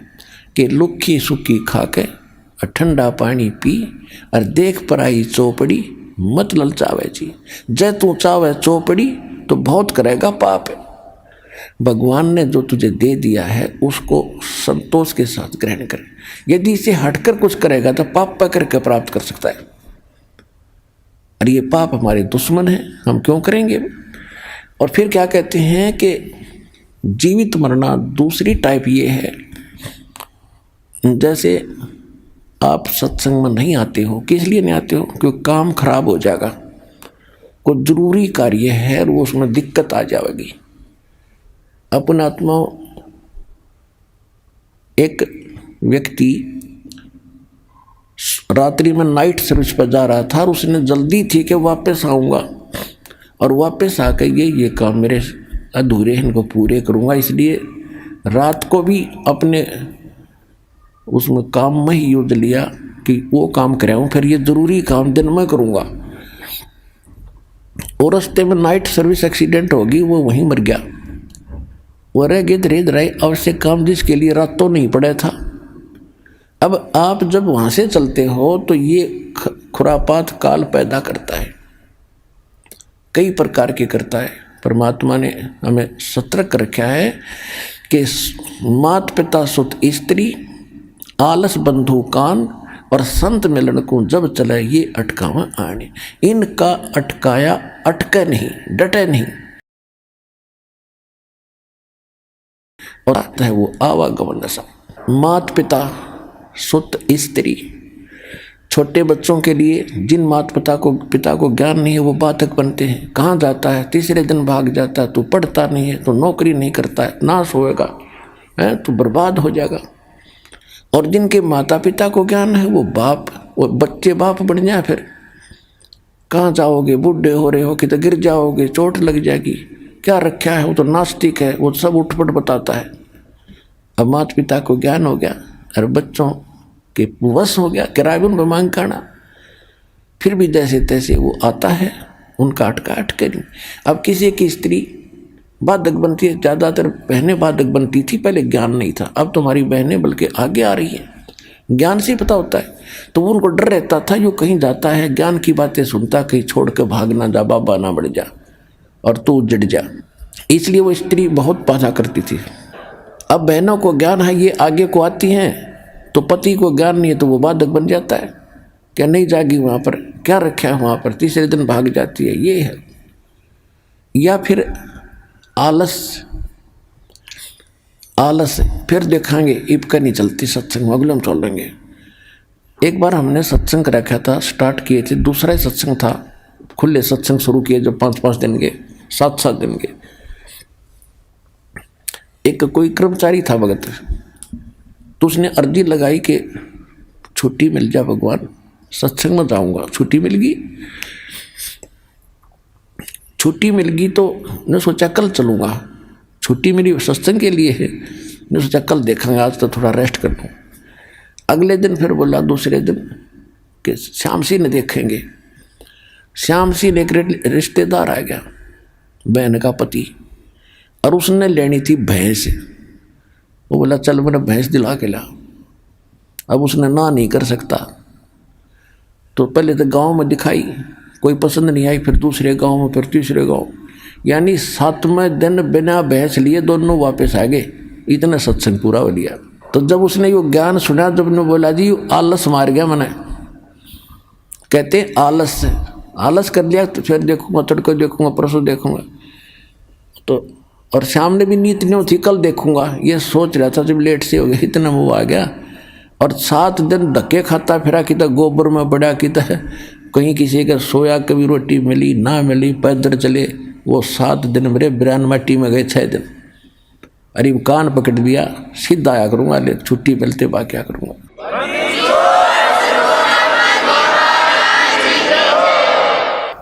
S2: कि लुक्खी सुखी खा के ठंडा पानी पी और देख पराई चौपड़ी मत ललचावे जी। जय तू चावे चौपड़ी तो बहुत करेगा पाप है। भगवान ने जो तुझे दे दिया है उसको संतोष के साथ ग्रहण कर। यदि इसे हटकर कुछ करेगा तो पाप पकड़ के प्राप्त कर सकता है, और ये पाप हमारे दुश्मन है, हम क्यों करेंगे। और फिर क्या कहते हैं कि जीवित मरना दूसरी टाइप ये है, जैसे आप सत्संग में नहीं आते हो। किस लिए नहीं आते हो? क्योंकि काम खराब हो जाएगा, कोई जरूरी कार्य है और वो उसमें दिक्कत आ जाएगी। अपना आत्मा एक व्यक्ति रात्रि में नाइट सर्विस पर जा रहा था और उसने जल्दी थी कि वापस आऊँगा, और वापस आकर ये काम मेरे अधूरे हैं, इनको पूरे करूँगा। इसलिए रात को भी अपने उसमें काम में ही यूज लिया कि वो काम कराऊँ, फिर ये ज़रूरी काम दिन में करूँगा। और रास्ते में नाइट सर्विस एक्सीडेंट होगी, वो वहीं मर गया। वो रह गए धीरे धीरे आवश्यक काम जिसके लिए रातों नहीं पड़ा था। अब आप जब वहाँ से चलते हो तो ये खुरापात काल पैदा करता है, कई प्रकार के करता है। परमात्मा ने हमें सतर्क रखा है कि मात पिता सुत स्त्री आलस बंधु कान और संत मिलन को जब चले ये अटकावा आने। इनका अटकाया अटके नहीं, डटे नहीं, और आता है वो आवागमन सा। मात पिता सुत स्त्री, छोटे बच्चों के लिए जिन माता पिता को ज्ञान नहीं है वो बाधक बनते हैं। कहाँ जाता है? तीसरे दिन भाग जाता है। तू पढ़ता नहीं है, तो नौकरी नहीं करता है, नाश होएगा, है तो बर्बाद हो जाएगा। और जिनके माता पिता को ज्ञान है वो बाप, वो बच्चे बाप बन जाए, फिर कहाँ जाओगे? बूढ़े हो रहे हो कि तो गिर जाओगे, चोट लग जाएगी, क्या रखा है? वो तो नास्तिक है, वो सब उठपट बताता है। अब माता पिता को ज्ञान हो गया और बच्चों के वश हो गया, किराए में मांग करना, फिर भी जैसे तैसे वो आता है, उनका अटके नहीं। अब किसी की स्त्री बाधक बनती है, ज़्यादातर बहनें बाधक बनती थी, पहले ज्ञान नहीं था। अब तुम्हारी बहनें बल्कि आगे आ रही हैं, ज्ञान से पता होता है। तो उनको डर रहता था, जो कहीं जाता है ज्ञान की बातें सुनता, कहीं छोड़ कर भाग ना जा, बाबा ना बढ़ जा और तू उजड़ जा। इसलिए वो स्त्री बहुत बाधा करती थी। अब बहनों को ज्ञान है, ये आगे को आती हैं, तो पति को ज्ञान नहीं है तो वो बाधक बन जाता है। क्या नहीं जाएगी वहाँ पर, क्या रखा है वहाँ पर, तीसरे दिन भाग जाती है, ये है। या फिर आलस फिर देखेंगे इब का नहीं चलती सत्संग अगले हम चलेंगे। एक बार हमने सत्संग रखा था, स्टार्ट किए थे, दूसरा ही सत्संग था, खुले सत्संग शुरू किए जो 5-5 दिन के 7-7 दिन के। एक कोई कर्मचारी था भगत, तो उसने अर्जी लगाई कि छुट्टी मिल जाए भगवान, सत्संग में जाऊंगा। छुट्टी मिल गई, छुट्टी मिल गई तो ने सोचा कल चलूँगा, छुट्टी मेरी सत्संग के लिए है, ने सोचा कल देखेंगे, आज तो थोड़ा रेस्ट कर लूँ। अगले दिन फिर बोला दूसरे दिन कि श्याम सिंह ने देखेंगे। श्याम सिंह एक रिश्तेदार आ गया, बहन का पति, और उसने लेनी थी भैंस। वो बोला चल मेरा भैंस दिला के ला। अब उसने ना नहीं कर सकता, तो पहले तो गांव में दिखाई, कोई पसंद नहीं आई, फिर दूसरे गांव में, फिर तीसरे गांव, यानी 7वें दिन बिना भैंस लिए दोनों वापस आ गए। इतना सत्संग पूरा हो लिया। तो जब उसने यो ज्ञान सुना, जब ने बोला जी आलस मार गया मैंने, कहते आलस कर लिया, तो फिर देखूंगा, तड़को देखूंगा, परसों देखूंगा। तो और शाम ने भी नीत नहीं थी, कल देखूंगा, ये सोच रहा था। जब लेट से हो गया, इतना मुँह आ गया, और 7 दिन धक्के खाता फिरा, कि गोबर में पड़ा, कि कहीं किसी का सोया, कभी रोटी मिली ना मिली, पैदल चले। वो 7 दिन मेरे बिरान माटी में गए, 6 दिन। अरे कान पकड़ दिया, सीधा आया करूँगा, ले छुट्टी मिलते बा क्या करूँगा।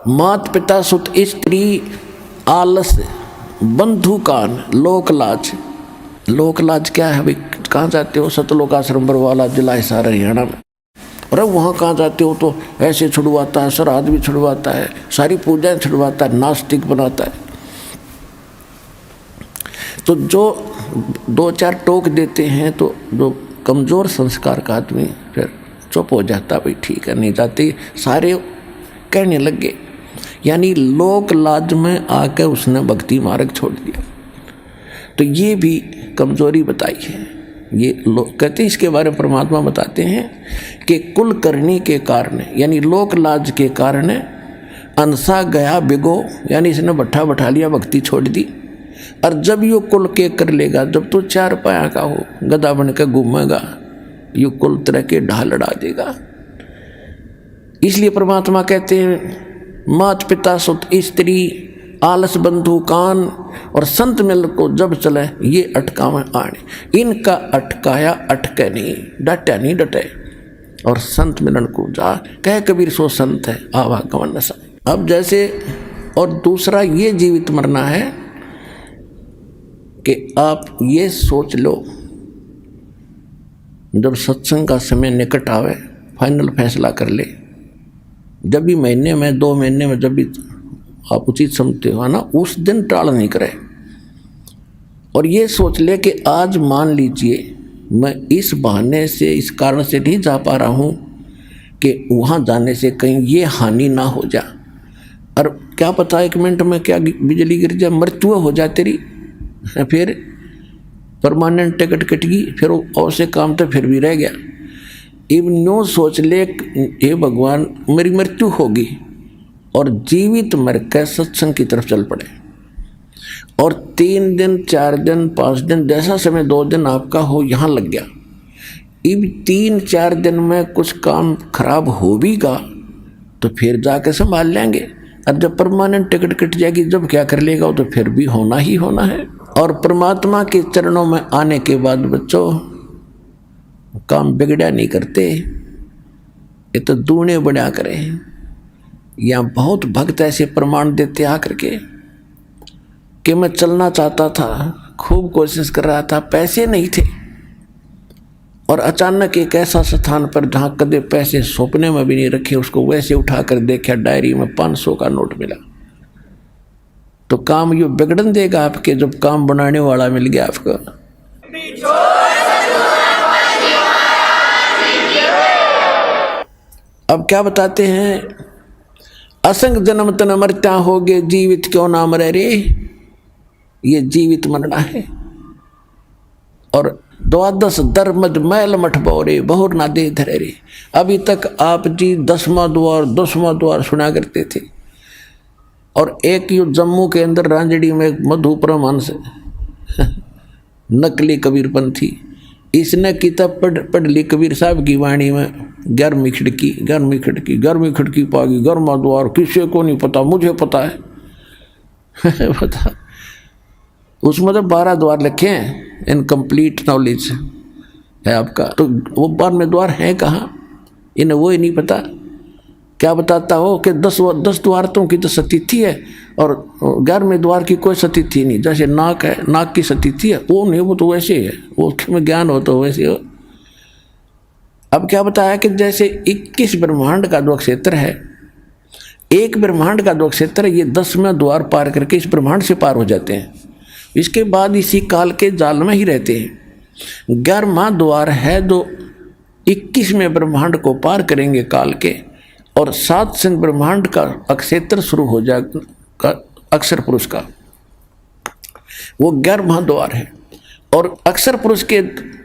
S2: मात पिता सुत स्त्री आलस बंधु कान लोक लाज। लोक लाज क्या है भाई? कहाँ जाते हो? सतलोक आश्रम बरवाला, जिला हिसार, हरियाणा में। अरे वहाँ कहाँ जाते हो? तो ऐसे छुड़वाता है, श्राद्ध भी छुड़वाता है, सारी पूजाएं छुड़वाता है, नास्तिक बनाता है। तो जो 2-4 टोक देते हैं, तो जो कमज़ोर संस्कार का आदमी फिर चुप हो जाता, भाई ठीक है नहीं जाते, सारे कहने लगे। यानी लोक लाज में आकर उसने भक्ति मार्ग छोड़ दिया। तो ये भी कमजोरी बताई है। ये लोग कहते हैं, इसके बारे में परमात्मा बताते हैं कि कुल करनी के कारण, यानी लोक लाज के कारण अनसा गया बिगो, यानी इसने भट्ठा बैठा लिया, भक्ति छोड़ दी। और जब यो कुल के कर लेगा, जब तू 4 पाया का हो, गधा बन के घूमेगा, यो कुल तरह के ढाल लड़ा देगा। इसलिए परमात्मा कहते हैं मात पिता सुत स्त्री आलस बंधु कान, और संत मिल को जब चले ये अटकावे आने। इनका अटकाया अटके नहीं, डटे नहीं डटे। और संत मिलन को जा कह कबीर सो संत है आवागमन नशा। अब जैसे और दूसरा ये जीवित मरना है कि आप ये सोच लो, जब सत्संग का समय निकट आवे, फाइनल फैसला कर ले। जब भी महीने में 2 महीने में जब भी आप उचित समझते हो ना, उस दिन टाल नहीं करे। और ये सोच ले कि आज मान लीजिए मैं इस बहाने से, इस कारण से नहीं जा पा रहा हूँ कि वहाँ जाने से कहीं ये हानि ना हो जा। और क्या पता 1 मिनट में क्या बिजली गिर जाए, मृत्यु हो जाए तेरी, फिर परमानेंट टिकट कट गई, फिर और से काम तो फिर भी रह गया। इवन न्यू सोच ले, हे भगवान मेरी मृत्यु होगी, और जीवित मर के सत्संग की तरफ चल पड़े। और 3 दिन 4 दिन 5 दिन जैसा समय 2 दिन आपका हो यहाँ लग गया। इब 3-4 दिन में कुछ काम खराब हो भी गा तो फिर जाके संभाल लेंगे। और जब परमानेंट टिकट कट जाएगी, जब क्या कर लेगा, तो फिर भी होना ही होना है। और परमात्मा के चरणों में आने के बाद बच्चों काम बिगड़ा नहीं करते, ये तो दूने बढ़ा करें। यहाँ बहुत भक्त ऐसे प्रमाण देते आकर के कि मैं चलना चाहता था, खूब कोशिश कर रहा था, पैसे नहीं थे, और अचानक एक ऐसा स्थान पर जहाँ कदे पैसे सपने में भी नहीं रखे, उसको वैसे उठा कर देखा, डायरी में 500 का नोट मिला। तो काम यो बिगड़न देगा आपके, जब काम बनाने वाला मिल गया आपको। अब क्या बताते हैं, असंग जन्म तन मरता होगे, जीवित क्यों ना मरे रे। ये जीवित मरना है। और 12 दरमद मैल मठ बोरे बहुर ना दे धरे रे। अभी तक आप जी 10वां द्वार सुना करते थे। और एक यू जम्मू के अंदर रांजड़ी में मधु परमहंस नकली कबीरपंथी। इसने किताब पढ़ ली कबीर साहब की वाणी में, 11वीं खिड़की पागी, गर्मा द्वार किसी को नहीं पता, मुझे पता है। पता उसमें तो 12 द्वार लिखे हैं, इनकम्प्लीट नॉलेज है आपका। तो वो 12वें द्वार हैं कहाँ, इन्हें वो ही नहीं पता। क्या बताता हो कि 10 द्वारतों की तो सतिथि है और 11वें द्वार की कोई सतिथि नहीं। जैसे नाक है, नाक की सतिथि है, वो नहीं, वो तो वैसे ही है, वो में ज्ञान हो तो वैसे हो। अब क्या बताया कि जैसे 21 ब्रह्मांड का जो क्षेत्र है, एक ब्रह्मांड का जो क्षेत्र है, ये 10वें द्वार पार करके इस ब्रह्मांड से पार हो जाते हैं। इसके बाद इसी काल के जाल में ही रहते हैं। 11वां द्वार है जो 21वें ब्रह्मांड को पार करेंगे काल के, और 7 संग ब्रह्मांड का अक्षेत्र शुरू हो जाएगा, अक्षर पुरुष का, वो 11वां द्वार है। और अक्षर पुरुष के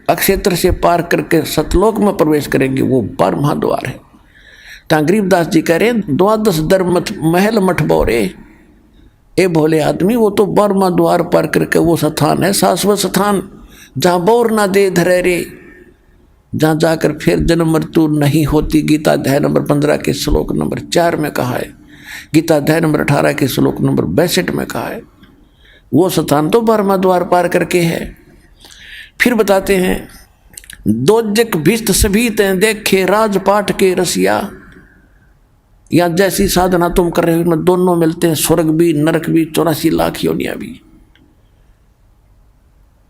S2: अक्षेत्र से पार करके सतलोक में प्रवेश करेंगे, वो 12वां द्वार है। ता गरीबदास जी कह रहे, 12 दर महल मठ बोरे, ए भोले आदमी, वो तो 12वां द्वार पार करके वो स्थान है, शाश्वत स्थान, जहाँ बोर ना दे धरे रे, जहाँ जाकर फिर जन्म मृत्यु नहीं होती। गीता अध्याय नंबर 15 के श्लोक नंबर 4 में कहा है, गीता अध्याय नंबर 18 के श्लोक नंबर 62 में कहा है। वो स्थान तो 12वां द्वार पार करके है। फिर बताते हैं, दोजक भिष्ट सभी तें देखे राजपाट के रसिया, या जैसी साधना तुम कर रहे हो में दोनों मिलते हैं, स्वर्ग भी नरक भी 84 लाख योनियां भी।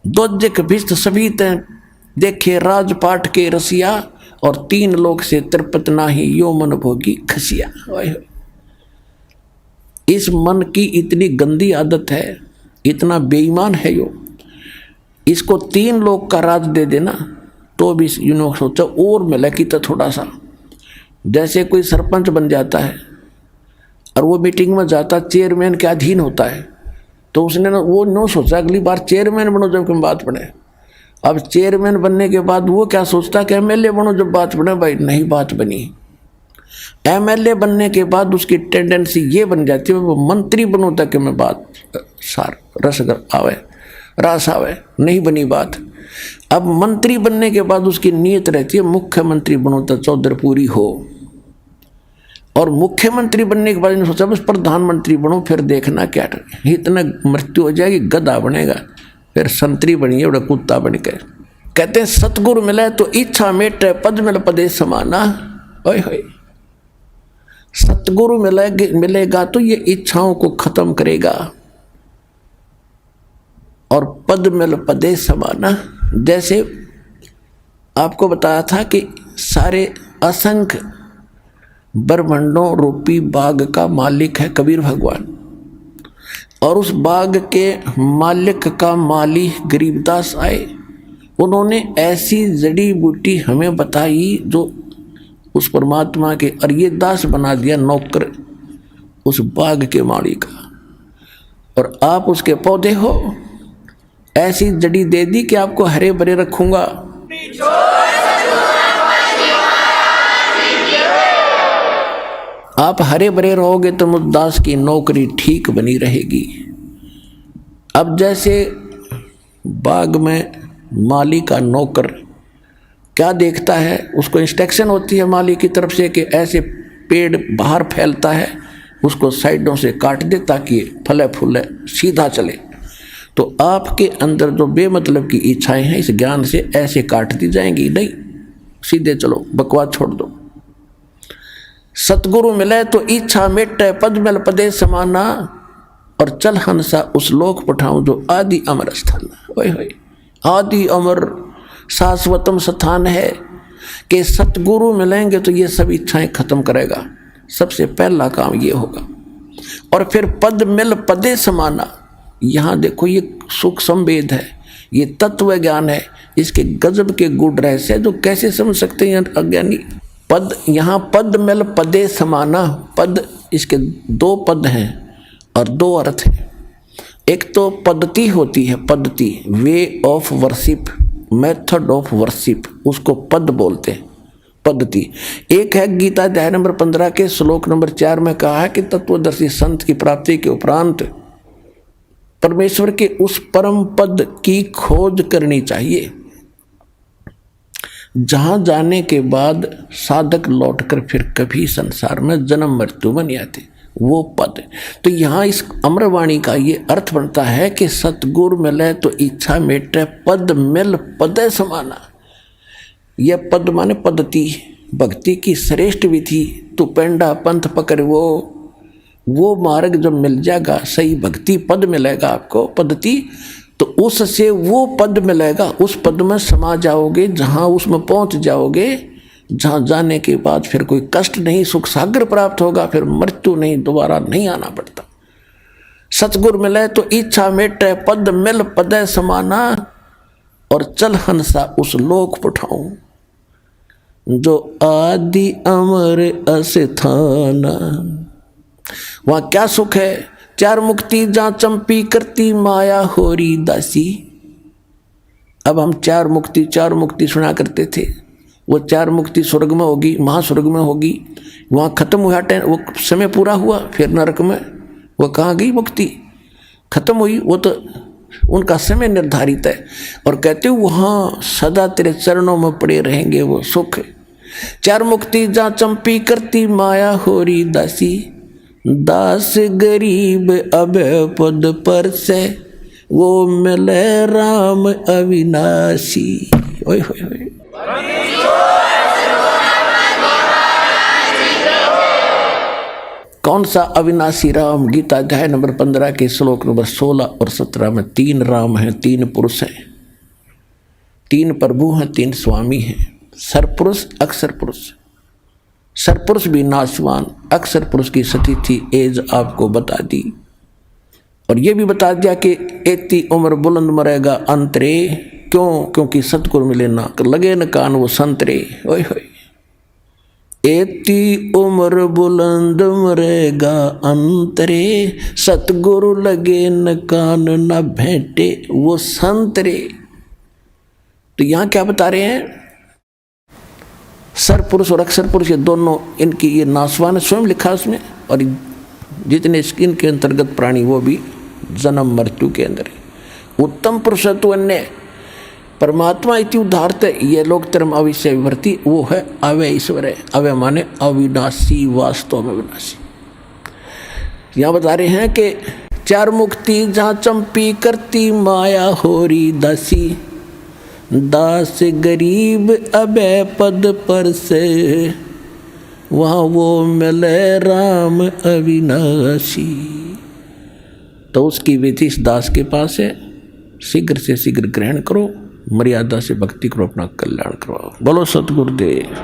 S2: दोजक भिष्ट सभी तें देखे राजपाट के रसिया, और 3 लोक से तृप्त नाही यो मन भोगी खसिया। इस मन की इतनी गंदी आदत है, इतना बेईमान है यो, इसको 3 लोक का राज दे देना तो भी यूँ सोचा और मिला कि तो थोड़ा सा। जैसे कोई सरपंच बन जाता है और वो मीटिंग में जाता, चेयरमैन के अधीन होता है, तो उसने ना वो नो सोचा अगली बार चेयरमैन बनो जब कोई बात बने। अब चेयरमैन बनने के बाद वो क्या सोचता कि एमएलए बनो जब बात बने, भाई नहीं बात बनी। एमएलए बनने के बाद उसकी टेंडेंसी ये बन जाती है वो मंत्री बनो ताकि मैं बात सार रस आवे, नहीं बनी बात। अब मंत्री बनने के बाद उसकी नीयत रहती है मुख्यमंत्री बनो तो चौधर पूरी हो, और मुख्यमंत्री बनने के बाद इन्होंने सोचा बस प्रधानमंत्री बनो, फिर देखना क्या इतना मृत्यु हो जाएगी, गधा बनेगा, फिर संतरी बनिए बड़ा कुत्ता बन के। कहते हैं सतगुरु मिले तो इच्छा मेटे, पद मिल पदे समाना। ओए होए, सतगुरु मिलेगा तो ये इच्छाओं को खत्म करेगा, और पद मिल पदे समाना। जैसे आपको बताया था कि सारे असंख्य ब्रह्मांडों रूपी बाग का मालिक है कबीर भगवान, और उस बाग के मालिक का माली गरीबदास आए। उन्होंने ऐसी जड़ी बूटी हमें बताई जो उस परमात्मा के, और ये दास बना दिया नौकर उस बाग के माली का, और आप उसके पौधे हो। ऐसी जड़ी दे दी कि आपको हरे भरे रखूंगा। आप हरे भरे रहोगे तो मुद्दास की नौकरी ठीक बनी रहेगी। अब जैसे बाग में माली का नौकर क्या देखता है, उसको इंस्ट्रक्शन होती है माली की तरफ से कि ऐसे पेड़ बाहर फैलता है, उसको साइडों से काट दे ताकि फले फूले सीधा चले। तो आपके अंदर जो बेमतलब की इच्छाएं हैं इस ज्ञान से ऐसे काट दी जाएंगी, नहीं सीधे चलो, बकवास छोड़ दो। सतगुरु मिले तो इच्छा मेटे, पद मिल पदे समाना, और चल हंसा उस लोक पठाऊं जो आदि अमर स्थान। ओए होए, आदि अमर शाश्वतम स्थान है कि सतगुरु मिलेंगे तो ये सब इच्छाएं खत्म करेगा। सबसे पहला काम ये होगा। और फिर पद मिल पदे समाना, यहाँ देखो ये सुख संवेद है, ये तत्व ज्ञान है, इसके गजब के गुण रहस्य जो कैसे समझ सकते हैं अज्ञानी। पद, यहाँ पद मिल पदे समाना, पद इसके 2 पद हैं और 2 अर्थ हैं। एक तो पद्धति होती है, पद्धति way of worship, method of worship, उसको पद बोलते हैं, पद्धति। एक है गीता अध्याय नंबर 15 के श्लोक नंबर 4 में कहा है कि तत्वदर्शी संत की प्राप्ति के उपरांत परमेश्वर के उस परम पद की खोज करनी चाहिए, जहां जाने के बाद साधक लौटकर फिर कभी संसार में जन्म मृत्यु में नहीं आते, वो पद। तो यहाँ इस अमरवाणी का ये अर्थ बनता है कि सतगुरु मिले तो इच्छा मेटे, पद मिल पदे समाना। यह पद माने पद्धति, भक्ति की श्रेष्ठ विधि। तो पेंडा पंथ पकड़ वो मार्ग जब मिल जाएगा, सही भक्ति पद मिलेगा आपको, पद्धति, तो उससे वो पद मिलेगा, उस पद में समा जाओगे, जहाँ उसमें पहुँच जाओगे, जहाँ जाने के बाद फिर कोई कष्ट नहीं, सुख सागर प्राप्त होगा, फिर मृत्यु नहीं, दोबारा नहीं आना पड़ता। सतगुरु मिले तो इच्छा मेटे, पद मिल पदे समाना, और चल हंसा उस लोक पठाऊं जो आदि अमर अस्थाना। वहाँ क्या सुख है? चार मुक्ति जहाँ चंपी करती माया होरी दासी। अब हम चार मुक्ति सुना करते थे, वो चार मुक्ति स्वर्ग में होगी, महास्वर्ग में होगी, वहाँ खत्म हुआ, वो समय पूरा हुआ, फिर नरक में वो कहाँ गई? मुक्ति खत्म हुई, वो तो उनका समय निर्धारित है। और कहते हो वहाँ सदा तेरे चरणों में पड़े रहेंगे, वो सुख है। चार मुक्ति जहाँ चंपी करती माया होरी दासी, दास गरीब अब पद पर से, वो मिले राम अविनाशी। ओए होए होए। कौन सा अविनाशी राम? गीता अध्याय नंबर 15 के श्लोक नंबर 16 और 17 में 3 राम हैं, 3 पुरुष हैं, 3 प्रभु हैं, 3 स्वामी हैं। सरपुरुष, अक्षर पुरुष। सरपुरुष भी नाशवान, अक्षर पुरुष की स्थिति एज आपको बता दी, और ये भी बता दिया कि एती उम्र बुलंद मरेगा अंतरे। क्यों? क्योंकि सतगुरु मिले ना लगे न कान वो संतरे। ओए होए। एती उम्र बुलंद मरेगा अंतरे, सतगुरु लगे न कान न भेंटे वो संतरे। तो यहाँ क्या बता रहे हैं? सरपुरुष और अक्षर पुरुष ये दोनों, इनकी ये नासवान स्वयं लिखा उसमें, और जितने इनके अंतर्गत प्राणी वो भी जन्म मृत्यु के अंदर है। उत्तम पुरुषत्व अन्य परमात्मा इति उदाहरत, ये लोग term अविषय विभर्ति, वो है अव्यय ईश्वर है। अव्यय माने अविनाशी, वास्तव में विनाशी। यहाँ बता रहे हैं कि चार मुक्ति जहाँ चंपी करती माया होरी दासी, दास गरीब अभय पद पर से, वहाँ वो मिले राम अविनाशी। तो उसकी विधि इस दास के पास है, शीघ्र से शीघ्र ग्रहण करो, मर्यादा से भक्ति करो, अपना कल्याण करवाओ। बोलो सतगुरुदेव।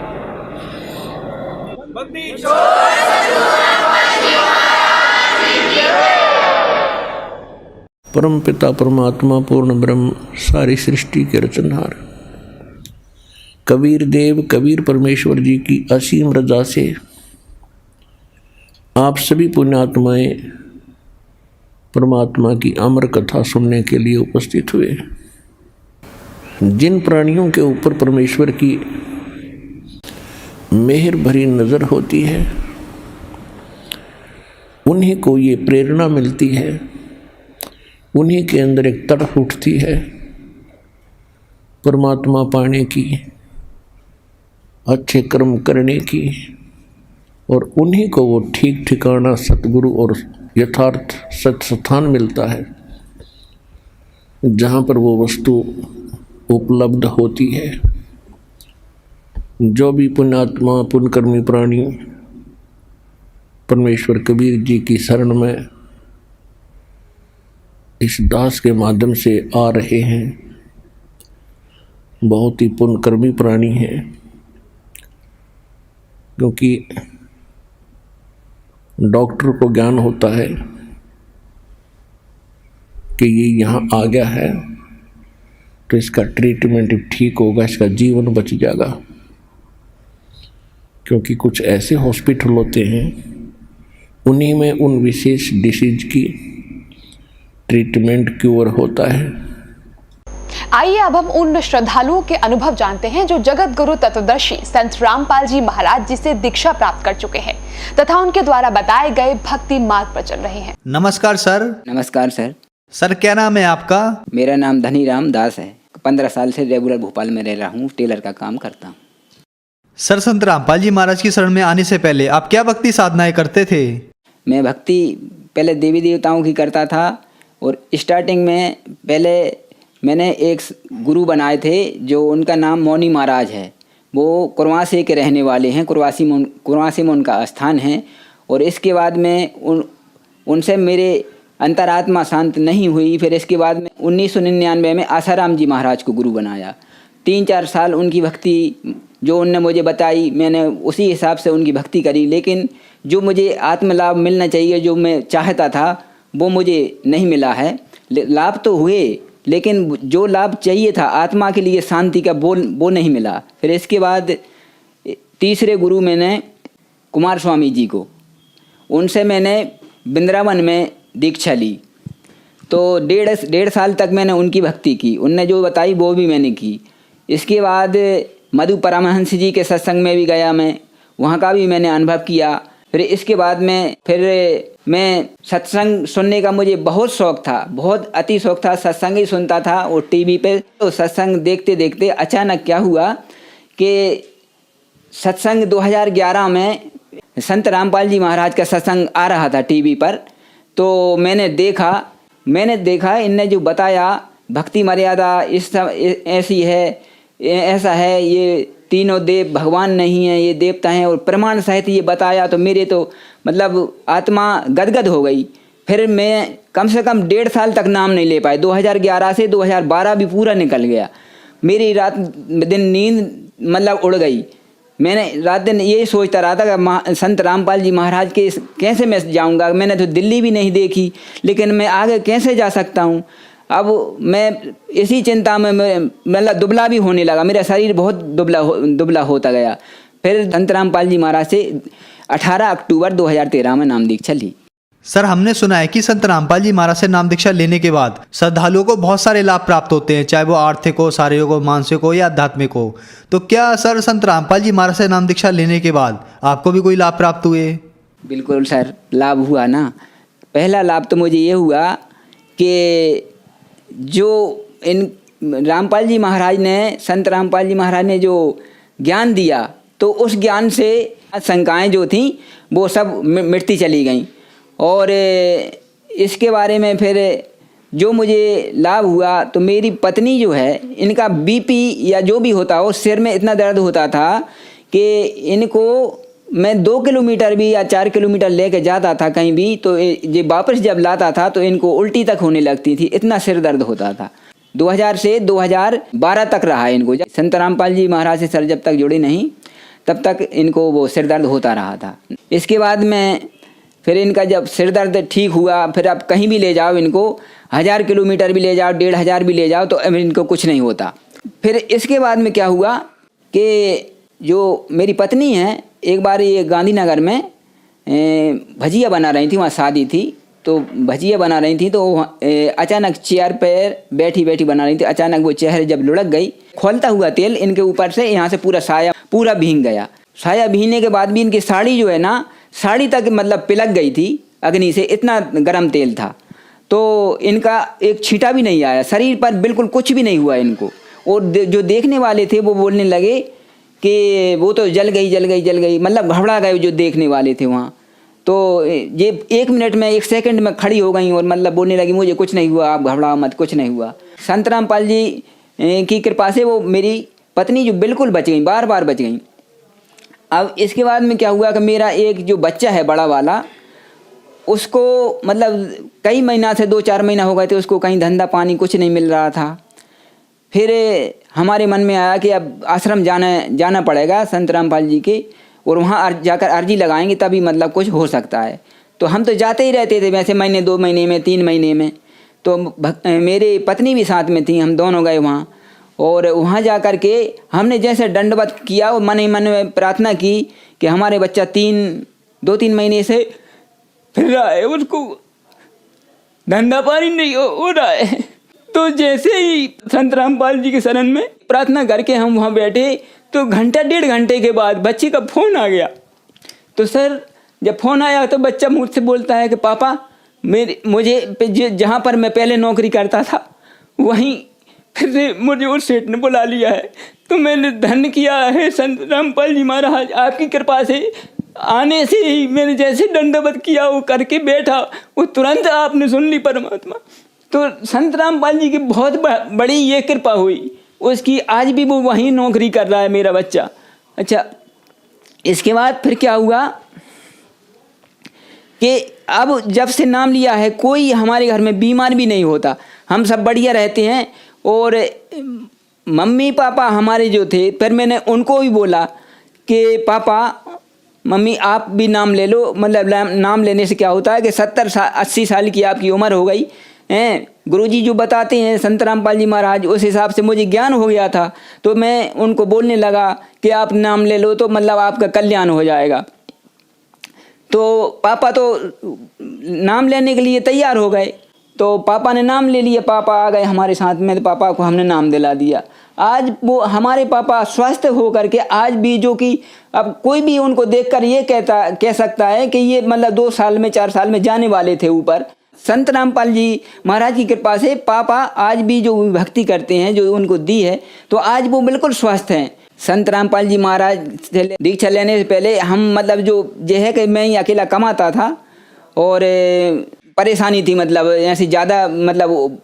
S2: परम पिता परमात्मा पूर्ण ब्रह्म सारी सृष्टि के रचनहार कबीर देव कबीर परमेश्वर जी की असीम रजा से आप सभी पुण्यात्माएं परमात्मा की अमर कथा सुनने के लिए उपस्थित हुए। जिन प्राणियों के ऊपर परमेश्वर की मेहर भरी नज़र होती है, उन्हीं को ये प्रेरणा मिलती है, उन्हीं के अंदर एक तड़प उठती है परमात्मा पाने की, अच्छे कर्म करने की, और उन्हीं को वो ठीक ठिकाना सतगुरु और यथार्थ सत्य स्थान मिलता है, जहाँ पर वो वस्तु उपलब्ध होती है। जो भी पुण्यात्मा पुण्यकर्मी प्राणी परमेश्वर कबीर जी की शरण में इस दास के माध्यम से आ रहे हैं, बहुत ही पुण्यकर्मी प्राणी हैं, क्योंकि डॉक्टर को ज्ञान होता है कि ये यहाँ आ गया है तो इसका ट्रीटमेंट ठीक होगा, इसका जीवन बच जाएगा। क्योंकि कुछ ऐसे हॉस्पिटल होते हैं, उन्हीं में उन विशेष डिसीज की ट्रीटमेंट क्योर होता है।
S3: आइए अब हम उन श्रद्धालुओं के अनुभव जानते हैं जो जगत गुरु तत्वदर्शी संत रामपाल जी महाराज जी से दीक्षा प्राप्त कर चुके हैं तथा उनके द्वारा बताए गए भक्ति मार्ग पर चल रहे हैं।
S4: नमस्कार सर।
S5: नमस्कार सर।
S4: सर क्या नाम है आपका?
S5: मेरा नाम धनीराम दास है। 15 साल से रेगुलर भोपाल में रह रहा हूँ, टेलर का काम करता हूँ।
S4: सर संत रामपाल जी महाराज की शरण में आने से पहले आप क्या भक्ति साधनाएं करते थे?
S5: मैं भक्ति पहले देवी देवताओं की करता था और स्टार्टिंग में पहले मैंने एक गुरु बनाए थे जो उनका नाम मौनी महाराज है। वो कुरवासे के रहने वाले हैं, कुरवासे में उनका स्थान है। और इसके बाद में उनसे मेरे अंतरात्मा शांत नहीं हुई। फिर इसके बाद में 1999 में आसाराम जी महाराज को गुरु बनाया। 3-4 साल उनकी भक्ति जो उनने मुझे बताई, मैंने उसी हिसाब से उनकी भक्ति करी। लेकिन जो मुझे आत्मलाभ मिलना चाहिए, जो मैं चाहता था, वो मुझे नहीं मिला है। लाभ तो हुए, लेकिन जो लाभ चाहिए था आत्मा के लिए शांति का, वो नहीं मिला। फिर इसके बाद तीसरे गुरु मैंने कुमार स्वामी जी को, उनसे मैंने वृंदावन में दीक्षा ली। तो 1.5 साल तक मैंने उनकी भक्ति की, उनने जो बताई वो भी मैंने की। इसके बाद मधु परमहंस जी के सत्संग में भी गया मैं, वहाँ का भी मैंने अनुभव किया। फिर इसके बाद में मैं सत्संग सुनने का मुझे बहुत शौक़ था, बहुत अति शौक़ था। सत्संग ही सुनता था और टीवी पे। तो सत्संग देखते देखते अचानक क्या हुआ कि सत्संग 2011 में संत रामपाल जी महाराज का सत्संग आ रहा था टीवी पर। तो मैंने देखा इनने जो बताया भक्ति मर्यादा ऐसी है, ऐसा है, ये तीनों देव भगवान नहीं है, ये देवता हैं, और प्रमाण सहित ये बताया। तो मेरे तो मतलब आत्मा गदगद हो गई। फिर मैं कम से कम 1.5 साल तक नाम नहीं ले पाए। 2011 से 2012 भी पूरा निकल गया। मेरी रात दिन नींद मतलब उड़ गई। मैंने रात दिन यही सोचता रहा था कि संत रामपाल जी महाराज के कैसे मैं जाऊंगा। मैंने तो दिल्ली भी नहीं देखी, लेकिन मैं आगे कैसे जा सकता हूँ। अब मैं इसी चिंता में मतलब दुबला भी होने लगा, मेरा शरीर बहुत दुबला होता गया। फिर संत रामपाल जी महाराज से 18 अक्टूबर 2013 में नाम दीक्षा ली।
S4: सर हमने सुना है कि संत रामपाल जी महाराज से नाम दीक्षा लेने के बाद श्रद्धालुओं को बहुत सारे लाभ प्राप्त होते हैं, चाहे वो आर्थिक हो, शारीरिक हो, मानसिक हो या आध्यात्मिक हो। तो क्या सर संत रामपाल जी महाराज से नाम दीक्षा लेने के बाद आपको भी कोई लाभ प्राप्त हुए?
S5: बिल्कुल सर, लाभ हुआ ना। पहला लाभ तो मुझे ये हुआ कि जो इन रामपाल जी महाराज ने, संत रामपाल जी महाराज ने जो ज्ञान दिया, तो उस ज्ञान से शंकाएँ जो थीं वो सब मिटती चली गईं। और इसके बारे में फिर जो मुझे लाभ हुआ, तो मेरी पत्नी जो है, इनका बीपी या जो भी होता हो, सिर में इतना दर्द होता था कि इनको मैं 2 किलोमीटर भी या 4 किलोमीटर लेके जाता था कहीं भी, तो ये वापस जब लाता था तो इनको उल्टी तक होने लगती थी, इतना सिर दर्द होता था। 2000 से 2012 तक रहा इनको। संत रामपाल जी महाराज से सर जब तक जुड़े नहीं, तब तक इनको वो सिर दर्द होता रहा था। इसके बाद में फिर इनका जब सिर दर्द ठीक हुआ, फिर आप कहीं भी ले जाओ इनको, 1000 किलोमीटर भी ले जाओ, 1500 भी ले जाओ, तो अब इनको कुछ नहीं होता। फिर इसके बाद में क्या हुआ कि जो मेरी पत्नी है, एक बार ये गांधीनगर में भजिया बना रही थी, वहाँ शादी थी, तो भजिया बना रही थी, तो अचानक चेयर पर बैठी बैठी बना रही थी। अचानक वो चेहरे जब लुढ़क गई, खोलता हुआ तेल इनके ऊपर से यहाँ से पूरा साया पूरा भीग गया। साया भीगने के बाद भी इनकी साड़ी जो है ना, साड़ी तक मतलब पिलक गई थी अग्नि से, इतना गर्म तेल था। तो इनका एक छींटा भी नहीं आया, शरीर पर बिल्कुल कुछ भी नहीं हुआ इनको। और जो देखने वाले थे वो बोलने लगे कि वो तो जल गई, मतलब घबरा गए जो देखने वाले थे वहाँ। तो ये 1 मिनट में 1 सेकंड में खड़ी हो गई और मतलब बोलने लगी, मुझे कुछ नहीं हुआ, आप घबराओ मत, कुछ नहीं हुआ। संत रामपाल जी की कृपा से वो मेरी पत्नी जो बिल्कुल बच गई, बार बच गई। अब इसके बाद में क्या हुआ कि मेरा एक जो बच्चा है बड़ा वाला, उसको मतलब कई महीना से 2-4 महीना हो गए थे, उसको कहीं धंधा पानी कुछ नहीं मिल रहा था। फिर हमारे मन में आया कि अब आश्रम जाना पड़ेगा संत रामपाल जी के, और वहाँ जाकर अर्जी लगाएंगे तभी मतलब कुछ हो सकता है। तो हम तो जाते ही रहते थे वैसे, महीने 2 महीने में 3 महीने में। तो मेरी पत्नी भी साथ में थी, हम दोनों गए वहाँ। और वहाँ जा कर के हमने जैसे दंडवत किया और मन ही मन में प्रार्थना की कि हमारे बच्चा 2-3 महीने से फिर रहा है, उसको धंधा पानी नहीं हो रहा है। तो जैसे ही संत रामपाल जी के शरण में प्रार्थना करके हम वहाँ बैठे, तो घंटा 1.5 घंटे के बाद बच्चे का फ़ोन आ गया। तो सर जब फ़ोन आया तो बच्चा मुझसे बोलता है कि पापा मुझे जहाँ पर मैं पहले नौकरी करता था वहीं फिर से मुझे उस सेठ ने बुला लिया है। तो मैंने धन्य किया है संत रामपाल जी महाराज, आपकी कृपा से आने से ही मैंने जैसे दंडवत किया वो करके बैठा, वो तुरंत आपने सुन ली परमात्मा। तो संत रामपाल जी की बहुत बड़ी ये कृपा हुई उसकी, आज भी वो वहीं नौकरी कर रहा है मेरा बच्चा। अच्छा, इसके बाद फिर क्या हुआ कि अब जब से नाम लिया है कोई हमारे घर में बीमार भी नहीं होता, हम सब बढ़िया रहते हैं। और मम्मी पापा हमारे जो थे, फिर मैंने उनको भी बोला कि पापा मम्मी आप भी नाम ले लो, मतलब नाम लेने से क्या होता है कि 70-80 साल की आपकी उम्र हो गई हैं, गुरुजी जो बताते हैं संत रामपाल जी महाराज, उस हिसाब से मुझे ज्ञान हो गया था। तो मैं उनको बोलने लगा कि आप नाम ले लो तो मतलब आपका कल्याण हो जाएगा। तो पापा तो नाम लेने के लिए तैयार हो गए, तो पापा ने नाम ले लिया, पापा आ गए हमारे साथ में, तो पापा को हमने नाम दिला दिया। आज वो हमारे पापा स्वस्थ हो करके आज भी, जो कि अब कोई भी उनको देखकर ये कह सकता है कि ये मतलब 2 साल में 4 साल में जाने वाले थे ऊपर। संत रामपाल जी महाराज की कृपा से पापा आज भी जो भक्ति करते हैं जो उनको दी है, तो आज वो बिल्कुल स्वस्थ हैं। संत रामपाल जी महाराज से दीक्षा लेने से पहले हम मतलब जो है कि मैं ही अकेला कमाता था और परेशानी थी, मतलब ऐसी ज़्यादा मतलब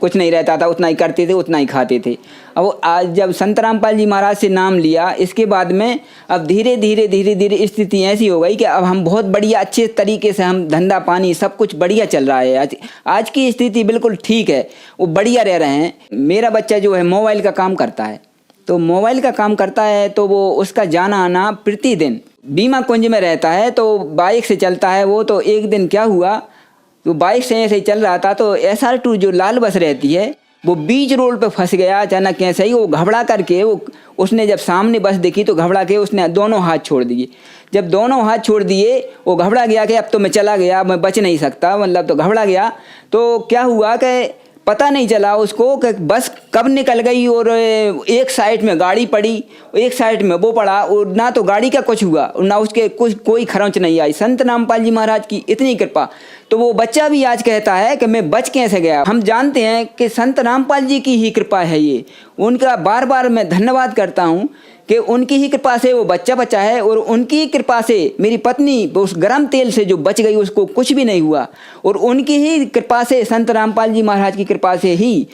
S5: कुछ नहीं रहता था, उतना ही करते थे उतना ही खाते थे। अब आज जब संत रामपाल जी महाराज से नाम लिया, इसके बाद में अब धीरे धीरे स्थिति ऐसी हो गई कि अब हम बहुत बढ़िया अच्छे तरीके से हम धंधा पानी सब कुछ बढ़िया चल रहा है। आज की स्थिति बिल्कुल ठीक है, वो बढ़िया रह रहे हैं। मेरा बच्चा जो है मोबाइल का काम करता है, तो मोबाइल का काम करता है तो वो उसका जाना आना प्रतिदिन बीमा कुंज में रहता है, तो बाइक से चलता है वो। तो एक दिन क्या हुआ, तो बाइक से ऐसे ही चल रहा था, तो SR2 जो लाल बस रहती है वो बीच रोड पे फंस गया अचानक। कैसे ही वो घबरा करके उसने जब सामने बस देखी तो घबरा के उसने दोनों हाथ छोड़ दिए। जब दोनों हाथ छोड़ दिए वो घबरा गया कि अब तो मैं चला गया, मैं बच नहीं सकता, मतलब तो घबरा गया। तो क्या हुआ कि पता नहीं चला उसको कि बस कब निकल गई और एक साइड में गाड़ी पड़ी, एक साइड में वो पड़ा, और ना तो गाड़ी का कुछ हुआ ना उसके कोई खरोंच नहीं आई। संत रामपाल जी महाराज की इतनी कृपा। तो वो बच्चा भी आज कहता है कि मैं बच कैसे गया। हम जानते हैं कि संत रामपाल जी की ही कृपा है ये, उनका बार बार मैं धन्यवाद करता हूँ कि उनकी ही कृपा से वो बच्चा बचा है, और उनकी ही कृपा से मेरी पत्नी उस गर्म तेल से जो बच गई उसको कुछ भी नहीं हुआ, और उनकी ही कृपा से संत रामपाल जी महाराज की कृपा से ही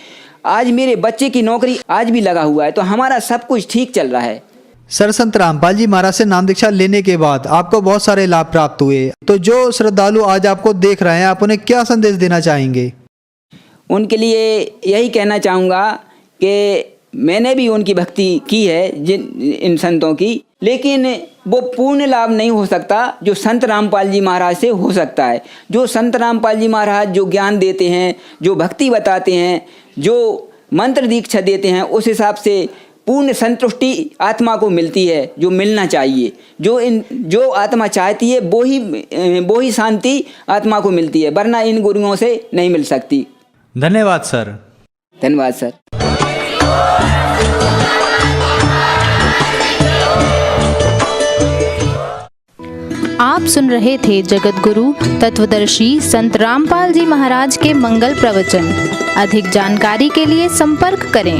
S5: आज मेरे बच्चे की नौकरी आज भी लगा हुआ है। तो हमारा सब कुछ ठीक चल रहा है।
S4: सर, संत रामपाल जी महाराज से नाम दीक्षा लेने के बाद आपको बहुत सारे लाभ प्राप्त हुए, तो जो श्रद्धालु आज आपको देख रहे हैं आप उन्हें क्या संदेश देना चाहेंगे?
S5: उनके लिए यही कहना चाहूँगा कि मैंने भी उनकी भक्ति की है इन संतों की, लेकिन वो पूर्ण लाभ नहीं हो सकता जो संत रामपाल जी महाराज से हो सकता है। जो संत रामपाल जी महाराज जो ज्ञान देते हैं, जो भक्ति बताते हैं, जो मंत्र दीक्षा देते हैं, उस हिसाब से पूर्ण संतुष्टि आत्मा को मिलती है जो मिलना चाहिए। जो आत्मा चाहती है वो ही शांति आत्मा को मिलती है, वरना इन गुरुओं से नहीं मिल सकती।
S4: धन्यवाद सर।
S5: धन्यवाद सर।
S6: आप सुन रहे थे जगत गुरु तत्वदर्शी संत रामपाल जी महाराज के मंगल प्रवचन। अधिक जानकारी के लिए संपर्क करें